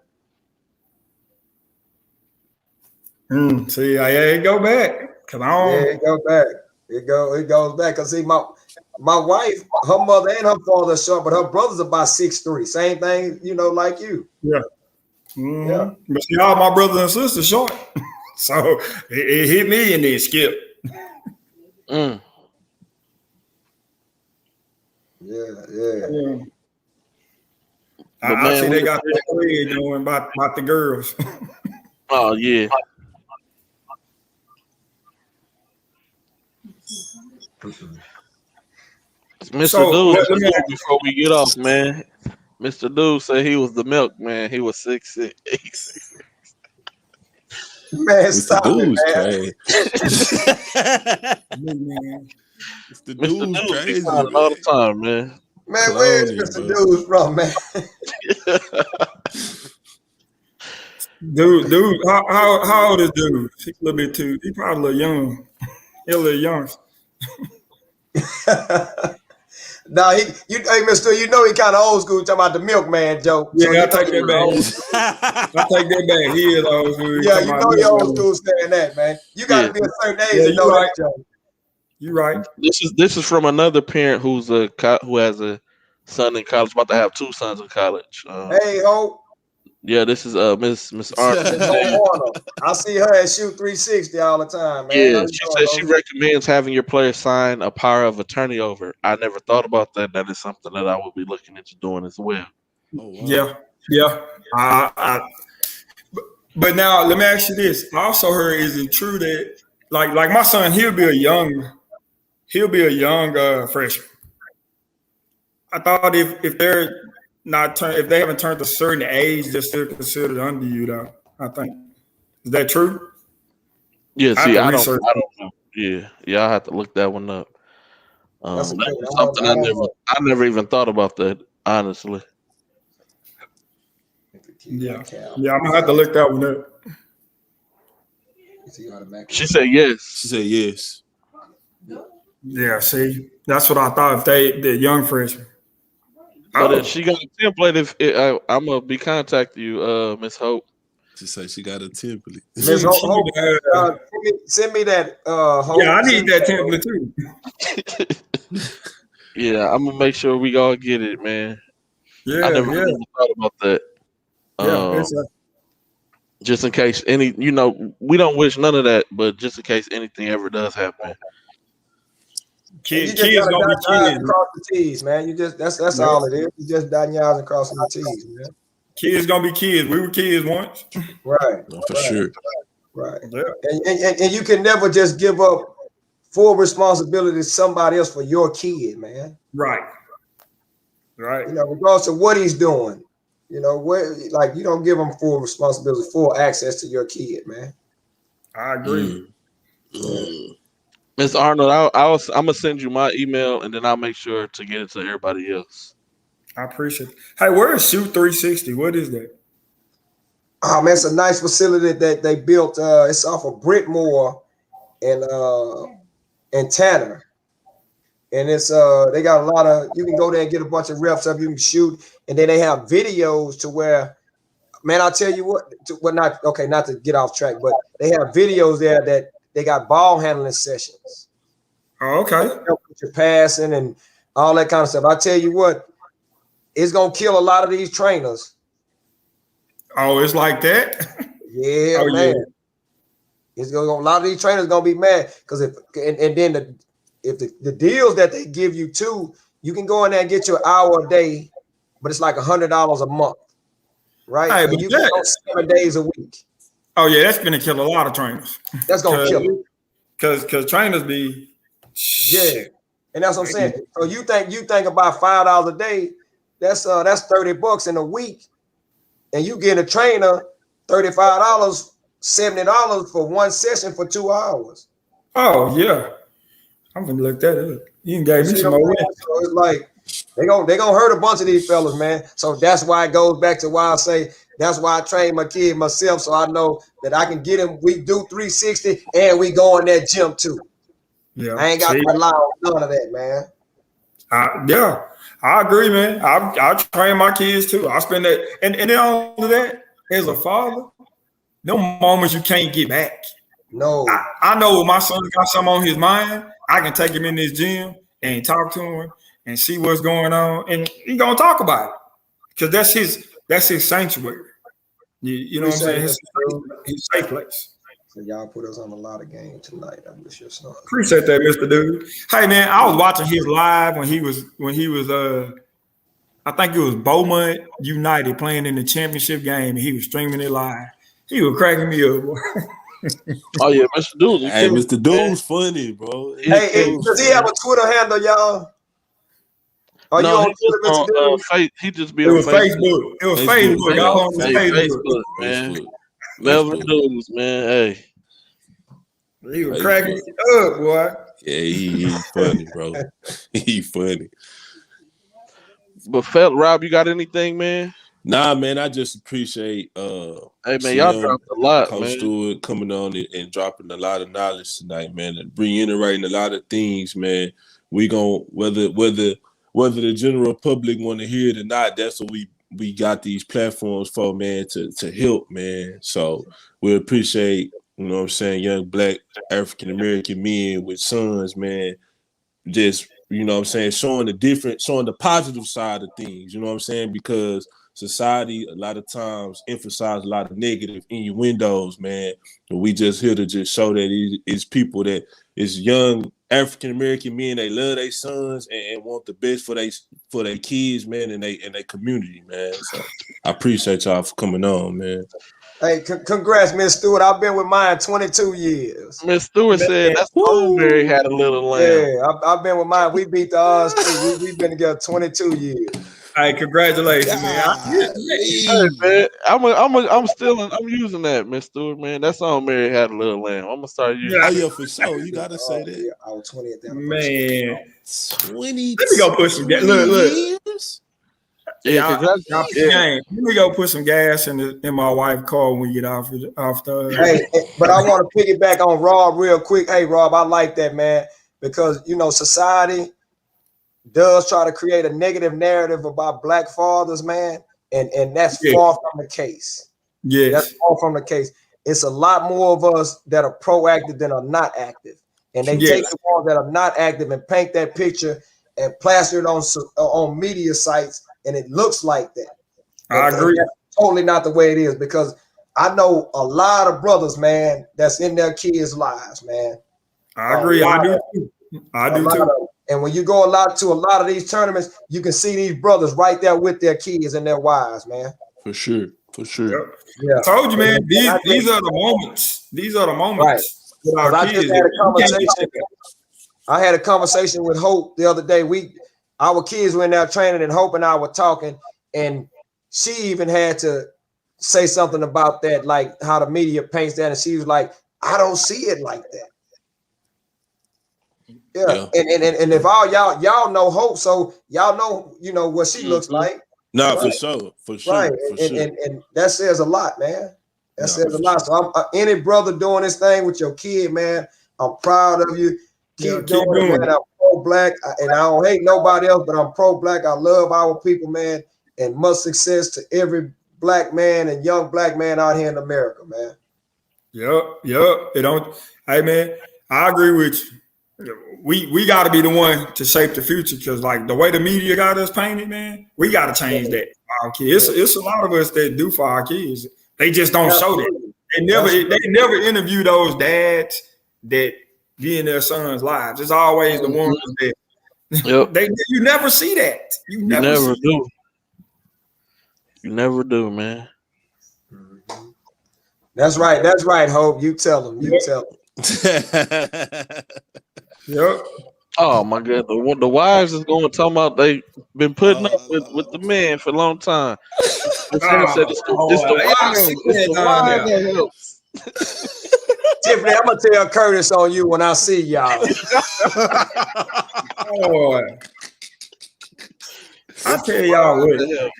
See, it go back. Cause I don't. Yeah, it go back. It goes back. Cause see, my wife, her mother and her father are short, but her brother's about 6'3". Same thing, like you. Yeah. Yeah. But see, all my brothers and sisters short. So it hit me and then skip. Yeah. I see they got that thread going about the girls. Oh yeah. Mr. Dude, before we get off, man. Mr. Dude said he was the milk man. He was 6'6". Man, stop it, man. Mr. Dude's crazy all the time, man. Man, where is Mr. Dude from, man? Dude, how old is dude? He's a little bit too. He probably a little young. He's a little young. Nah, hey, Mr. He kind of old school talking about the milkman joke. Yeah, so I take that back. I take that back. He is old school. Yeah, he old school saying that, man. You got to be a certain age to know that joke. You're right. This is from another parent who has a son in college, about to have 2 sons in college. Hey, Hope. Yeah, this is Miss Arnold. I see her at Shoot 360 all the time, man. Yeah, she said she recommends having your players sign a power of attorney over. I never thought about that. That is something that I will be looking into doing as well. Oh, wow. Yeah. But now let me ask you this. I also heard, is it true that like my son, he'll be a young freshman. I thought if they're if they haven't turned a certain age, they're still considered under you, though. I think. Is that true? Yeah, see, I don't know. Yeah, I have to look that one up. That's something I never even thought about that, honestly. Yeah, I'm gonna have to look that one up. She said yes. Yeah, see, that's what I thought. If the young freshman. But if she got a template, I'm gonna be contacting you, Miss Hope. She said she got a template. Miss Hope, send me that. Hope. Yeah, I need that template too. Yeah, I'm gonna make sure we all get it, man. Yeah, I never even thought about that. Just in case we don't wish none of that, but just in case anything ever does happen. Kids gonna be kids. Across the T's, man. That's all it is. You just dotting your I's and crossing the T's, man. Kids gonna be kids. We were kids once. Right. For sure. Right. Yeah. And you can never just give up full responsibility to somebody else for your kid, man. Right. Regardless of what he's doing. You don't give him full responsibility, full access to your kid, man. I agree. Ms. Arnold, I'm gonna send you my email and then I'll make sure to get it to everybody else. I appreciate it. Hey, where is Shoot 360? What is that? Oh man, it's a nice facility that they built. It's off of Brittmore and Tanner. And it's they got a lot of, you can go there and get a bunch of reps up, you can shoot, and then they have videos to where, man, I'll tell you not to get off track, but they have videos there that they got ball handling sessions. Oh, okay. With your passing and all that kind of stuff. I tell you what, it's gonna kill a lot of these trainers. Oh, it's like that? Yeah, man. Yeah. It's gonna a lot of these trainers gonna be mad because if the deals that they give you too, you can go in there and get your hour a day but it's like $100 a month, right? Hey, And you can go 7 days a week. Oh yeah, that's gonna kill a lot of trainers. That's gonna kill them. Because trainers be and that's what I'm saying. So you think about $5 a day, that's $30 in a week, and you get a trainer $35, $70 for one session for 2 hours. Oh yeah, I'm gonna look that up. You can gave me some more. So it's like they gonna hurt a bunch of these fellas, man. So that's why it goes back to why I say that's why I train my kid myself, so I know that I can get him. We do 360 and we go in that gym too. Yeah, I ain't got to rely on none of that, man. Yeah, I agree, man. I train my kids too. I spend that, and then all of that as a father, no moments you can't get back. No, I know when my son got something on his mind, I can take him in this gym and talk to him and see what's going on, and he gonna talk about it because that's his sanctuary. You know what I'm saying? His safe place. So y'all put us on a lot of games tonight. I miss your son. Appreciate that, Mr. Dude. Hey man, I was watching his live when he was I think it was Beaumont United playing in the championship game, and he was streaming it live. He was cracking me up, boy. Oh yeah, Mr. Dude. Hey, Mr. Dude's funny, bro. Hey, does he have a Twitter handle, y'all? Are no, you on Twitter, Mr. Dude? he just be It on was Facebook. It was Facebook. Y'all on Facebook, man. Level Dudes, man. Hey, he was cracking me up, boy. Yeah, he's funny, bro. He funny. But Rob, you got anything, man? Nah, man, I just appreciate hey man, y'all dropped a lot, Coach man. Stewart coming on and dropping a lot of knowledge tonight, man, and reiterating a lot of things, man. We gon' whether the general public want to hear it or not, that's what we got these platforms for, man, to help, man. So we appreciate, you know what I'm saying, young Black African American men with sons, man, just, you know what I'm saying, showing the positive side of things, you know what I'm saying, because society a lot of times emphasize a lot of negative innuendos, man. But we just here to just show that it's people that is young African American men. They love their sons and want the best for their kids, man, and their community, man. So I appreciate y'all for coming on, man. Hey, congrats, Miss Stewart. I've been with mine 22 years. Miss Stewart said that's all Mary had a little lamb. Yeah, I've been with mine. We beat the odds too. We've been together 22 years. Hey, congratulations, man. Hey, man. I'm using that, Miss Stewart, man. That song Mary had a little lamb. I'm gonna start using Oh yeah, for sure. You gotta say that. Yeah, I was 20th man. 20. Let me go put some gas. Look. Yeah, Let me go put some gas in my wife's car when we get off the. Hey, but I want to piggyback on Rob real quick. Hey, Rob, I like that, man, because society does try to create a negative narrative about Black fathers, man, and that's far from the case. Yeah, that's far from the case. It's a lot more of us that are proactive than are not active, and they take the ones that are not active and paint that picture and plaster it on media sites, and it looks like that. I agree. That's totally not the way it is, because I know a lot of brothers, man, that's in their kids' lives, man. I agree. I do too. I do too. And when you go to a lot of these tournaments, you can see these brothers right there with their kids and their wives, man. For sure. Yep. Yeah. I told you, man. These are the moments. These are the moments. Right. I had a conversation with Hope the other day. Our kids were in there training, and Hope and I were talking, and she even had to say something about that, like how the media paints that, and she was like, "I don't see it like that." Yeah. And if all y'all know Hope, so y'all know what she looks like. No, right. for sure. Right. And that says a lot, man. That says a lot. So any brother doing this thing with your kid, man, I'm proud of you. Keep doing it, man. I'm pro-Black, and I don't hate nobody else, but I'm pro-Black. I love our people, man, and much success to every Black man and young Black man out here in America, man. Yep. Hey, man, I agree with you. We got to be the one to shape the future, because like the way the media got us painted, man, we got to change that for our kids. It's a lot of us that do for our kids. They just don't show that. They never interview those dads that be in their sons' lives. It's always the ones that you never see that. You never do. You never do, man. That's right. That's right, Hope. You tell them. You tell them. Yep. Oh my God, the wives is going talking about they been putting up with the man for a long time. And Sam said it's the wives. It's the wives that helps. Tiffany, I'm gonna tell Curtis on you when I see y'all. Oh, I tell y'all what.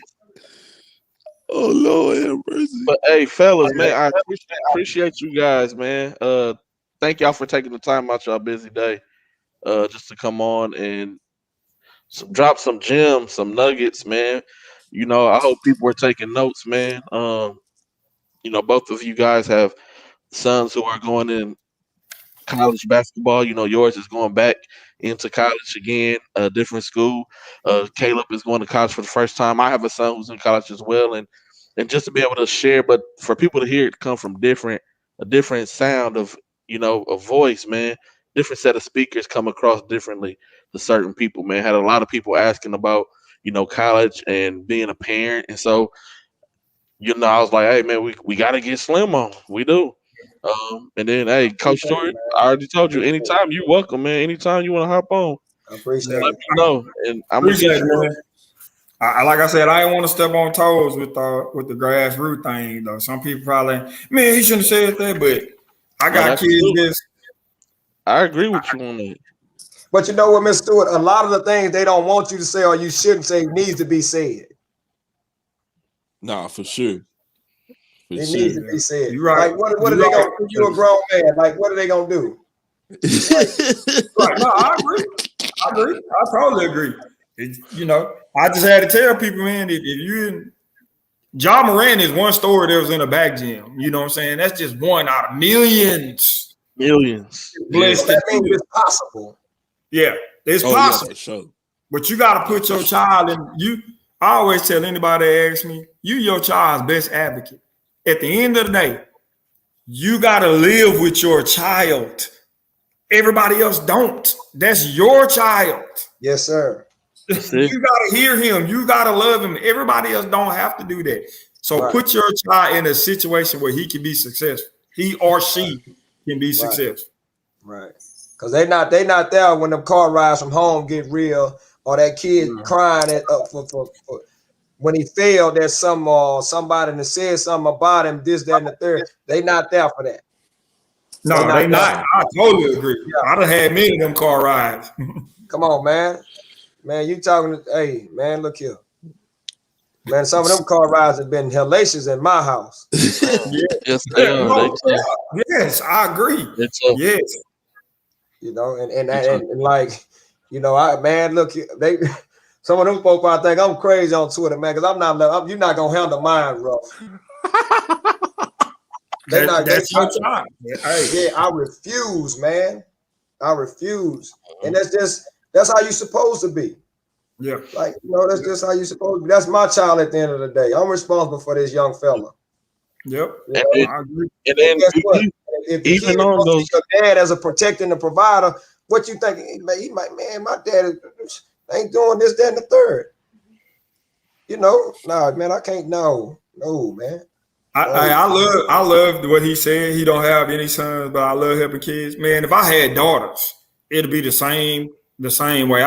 Oh Lord have mercy. But hey, fellas, man, I appreciate you guys, man. Thank y'all for taking the time out y'all busy day, just to come on and drop some gems, some nuggets, man. You know, I hope people are taking notes, man. You know, both of you guys have sons who are going in college basketball. You know, yours is going back into college again, a different school. Caleb is going to college for the first time. I have a son who's in college as well, and just to be able to share, but for people to hear it come from a different sound of, you know, a voice, man. Different set of speakers come across differently to certain people, man. Had a lot of people asking about, you know, college and being a parent, and so, you know, I was like, hey, man, we got to get Slim on. We do. And then, hey, Coach Stewart, I already told you, anytime you welcome, man. Anytime you want to hop on, I appreciate let it. me know. And I'm gonna Appreciate get it, you. man. Like I said, I didn't want to step on toes with the grassroots thing, though. Some people probably, man, he shouldn't have said that, but I got kids. I agree with you on that. But you know what, Mr. Stewart? A lot of the things they don't want you to say or you shouldn't say needs to be said. Nah, for sure. It needs to be said. You're right. Like, what are they gonna do? You a grown man. Like, what are they gonna do? Right. No, I agree. I totally agree. You know, I just had to tell people, man, if you John Moran is one story that was in a back gym. You know what I'm saying? That's just one out of millions. Millions. Blessed that means it's possible. Yeah, it's possible. Yeah, for sure. But you got to put your child in. I always tell anybody that asks me, you your child's best advocate. At the end of the day, you got to live with your child. Everybody else don't. That's your child. Yes, sir. You got to hear him. You got to love him. Everybody else don't have to do that. So put your child in a situation where he can be successful. He or she can be successful. Right. Because they not there when them car rides from home get real, or that kid crying for when he failed. There's somebody that said something about him, this, that, and the third. They not there for that. No, they not. I totally agree. Yeah. I done had many of them car rides. Come on, man. Man, you talking to, hey, man, look here. Man, some of them car rides have been hellacious in my house. Yes, they are. Yes, I agree. Yes. You know, and like, you know, look, some of them folks I think I'm crazy on Twitter, man, because you're not gonna handle mine rough. That's your time. Yeah, I refuse, man. I refuse. And that's how you supposed to be. Yeah. Like, you know, that's just how you supposed to be. That's my child at the end of the day. I'm responsible for this young fella. Yep. You know? I agree. And then guess what? If the kid wants your dad as a protector and a provider, what you think? He might, man, my dad ain't doing this, that, and the third. You know, nah, man, I can't. No, man. I love what he said. He don't have any sons, but I love helping kids. Man, if I had daughters, it'd be the same way.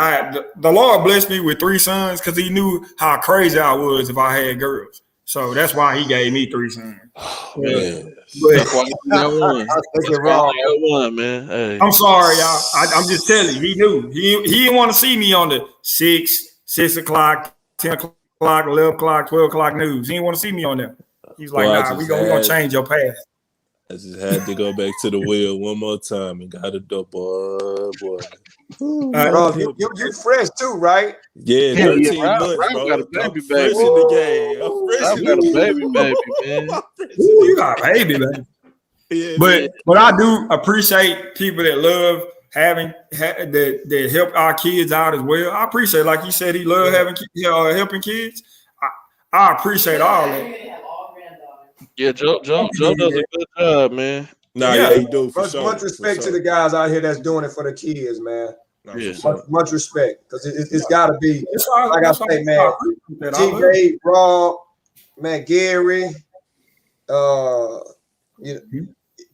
The Lord blessed me with 3 sons because he knew how crazy I was if I had girls. So that's why he gave me 3 sons. Man. That's why you got one, man. Hey. I'm sorry, y'all. I'm just telling you, he knew. He didn't want to see me on the 6 o'clock, 10 o'clock, 11 o'clock, 12 o'clock news. He didn't want to see me on there. He's like, nah, we're gonna change your path. I just had to go back to the wheel one more time and got it up, boy. Bro, you fresh too, right? Yeah, 13 months, bro. Got a baby, fresh in the game. I'm got a baby, man. Ooh, you got a baby, man. Yeah, but I do appreciate people that love that help our kids out as well. I appreciate, like he said, he loved helping kids. I appreciate all that. Yeah, Joe does a good job, man. He do for sure. Much respect to the guys out here that's doing it for the kids, man. Much respect, because it's got to be, like I say, man. TJ, Rob, man, Gary,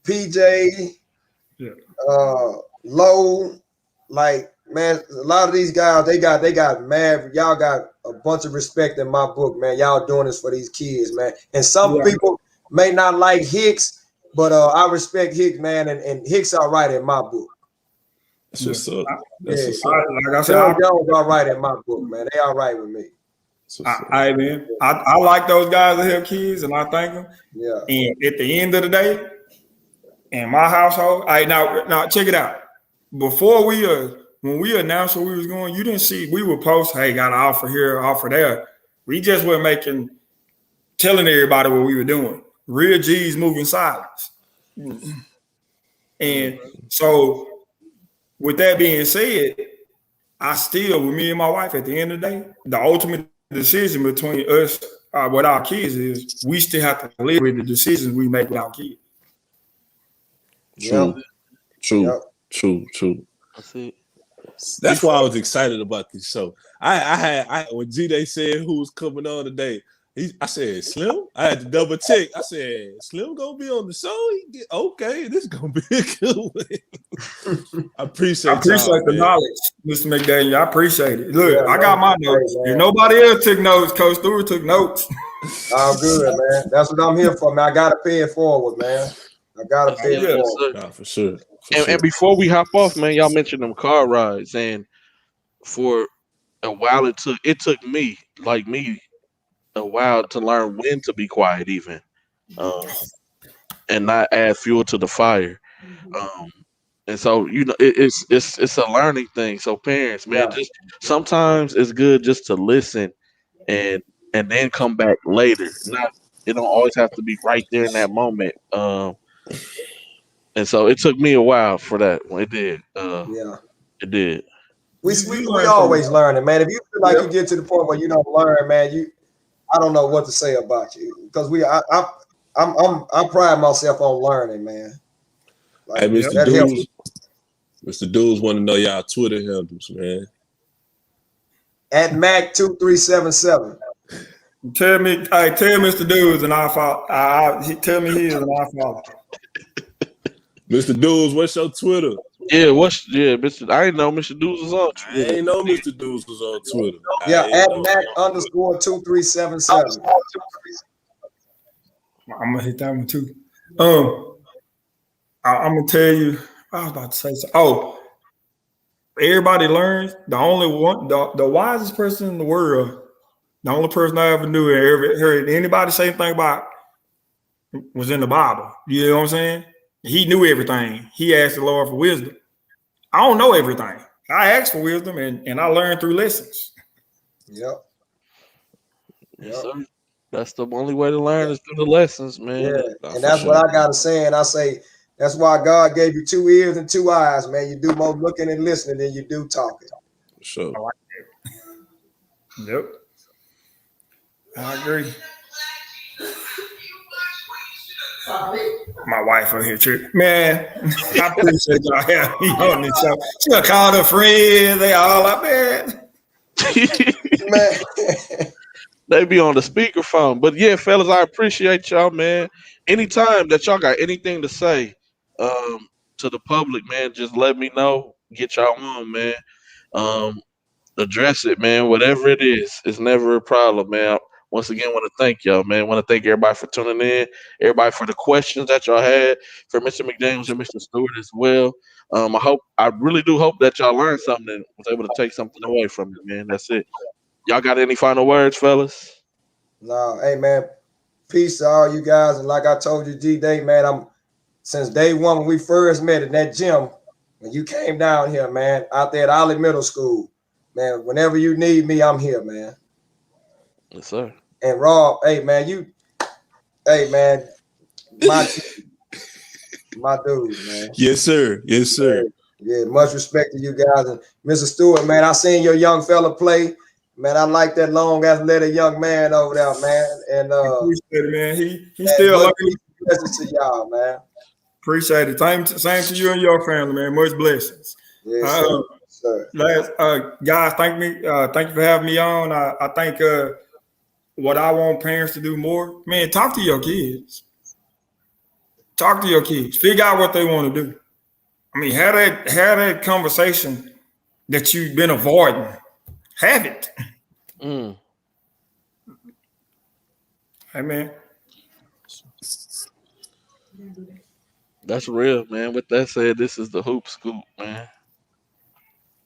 PJ, Low, like man, a lot of these guys they got mad. Y'all got a bunch of respect in my book, man. Y'all doing this for these kids, man. And some people may not like Hicks, but I respect Hicks, man, and Hicks all right in my book. That's what's up. That's what's up. Like I said, Jones all right in my book, man. They all right with me. I like those guys that have kids, and I thank them. Yeah. And at the end of the day, in my household, now check it out. Before when we announced where we was going, you didn't see we would post, hey, got an offer here, offer there. We just were telling everybody what we were doing. Real G's moving silence. And so with that being said, with me and my wife, at the end of the day, the ultimate decision between us with our kids is we still have to live with the decisions we make with our kids. True. That's it. That's why I was excited about this show. I when G-Day said who was coming on today, I said Slim. I had to double check. I said Slim gonna be on the show. Okay, this gonna be a good one. I appreciate the knowledge, Mr. McDaniels. I appreciate it. Look, I got my notes. If nobody else took notes, Coach Stewart took notes. All good, man. That's what I'm here for, man. I gotta pay it forward, man. I gotta pay it forward. Nah, for sure. And before we hop off, man, y'all mentioned them car rides, and for a while it took me a while to learn when to be quiet, even, and not add fuel to the fire. And so it's a learning thing. So parents, man, just sometimes it's good just to listen and then come back later. It don't always have to be right there in that moment. And so it took me a while for that. It did. It did. We always learning, man. If you feel like you get to the point where you don't learn, man, I don't know what to say about you, because I pride myself on learning, man. Like, hey, Mr. Dudes want to know y'all Twitter handles, man. At Mac2377. Tell Mr. Dudes and I'll follow. Tell me his and I'll follow. Mr. Dudes, what's your Twitter? Mr. I didn't know Mr. Dudes was on Twitter. I ain't know Mr. Dudes was on Twitter. At Mac_2377. I'm gonna hit that one too. I'm gonna tell you. I was about to say so. Oh, everybody learns. The only one, the wisest person in the world, the only person I ever knew and ever heard anybody say anything about was in the Bible. You know what I'm saying? He knew everything. He asked the Lord for wisdom. I don't know everything. I asked for wisdom and I learned through lessons. Yep. Yes, sir. That's the only way to learn is through the lessons, man. Yeah. And that's what I gotta say. And I say that's why God gave you 2 ears and 2 eyes, man. You do more looking and listening than you do talking. Sure. I like that. Yep. I agree. My wife over here, too. Man, I appreciate y'all having me on this show. She gonna call her friends. They all up there. Man. They be on the speakerphone. But yeah, fellas, I appreciate y'all, man. Anytime that y'all got anything to say to the public, man, just let me know. Get y'all on, man. Address it, man. Whatever it is, it's never a problem, man. Once again, want to thank y'all, man. Want to thank everybody for tuning in, everybody for the questions that y'all had, for Mr. McDaniels and Mr. Stewart as well. I really do hope that y'all learned something and was able to take something away from it, man. That's it. Y'all got any final words, fellas? No, hey, man. Peace to all you guys. And like I told you, G-Day, man, since day one when we first met in that gym, when you came down here, man, out there at Ollie Middle School, man, whenever you need me, I'm here, man. Yes, sir. And Rob, hey, man, my dude, man. Yes, sir. Yes, sir. Yeah, much respect to you guys. And Mr. Stewart, man, I seen your young fella play. Man, I like that long athletic young man over there, man. And appreciate it, man. He still learning. Blessings to y'all, man. Appreciate it. Same to you and your family, man. Much blessings. Yes, sir. Guys, thank you for having me on. I think what I want parents to do more, man, talk to your kids. Talk to your kids. Figure out what they want to do. I mean, have that conversation that you've been avoiding. Have it. Amen. That's real, man. With that said, this is the Hoop Scoop, man.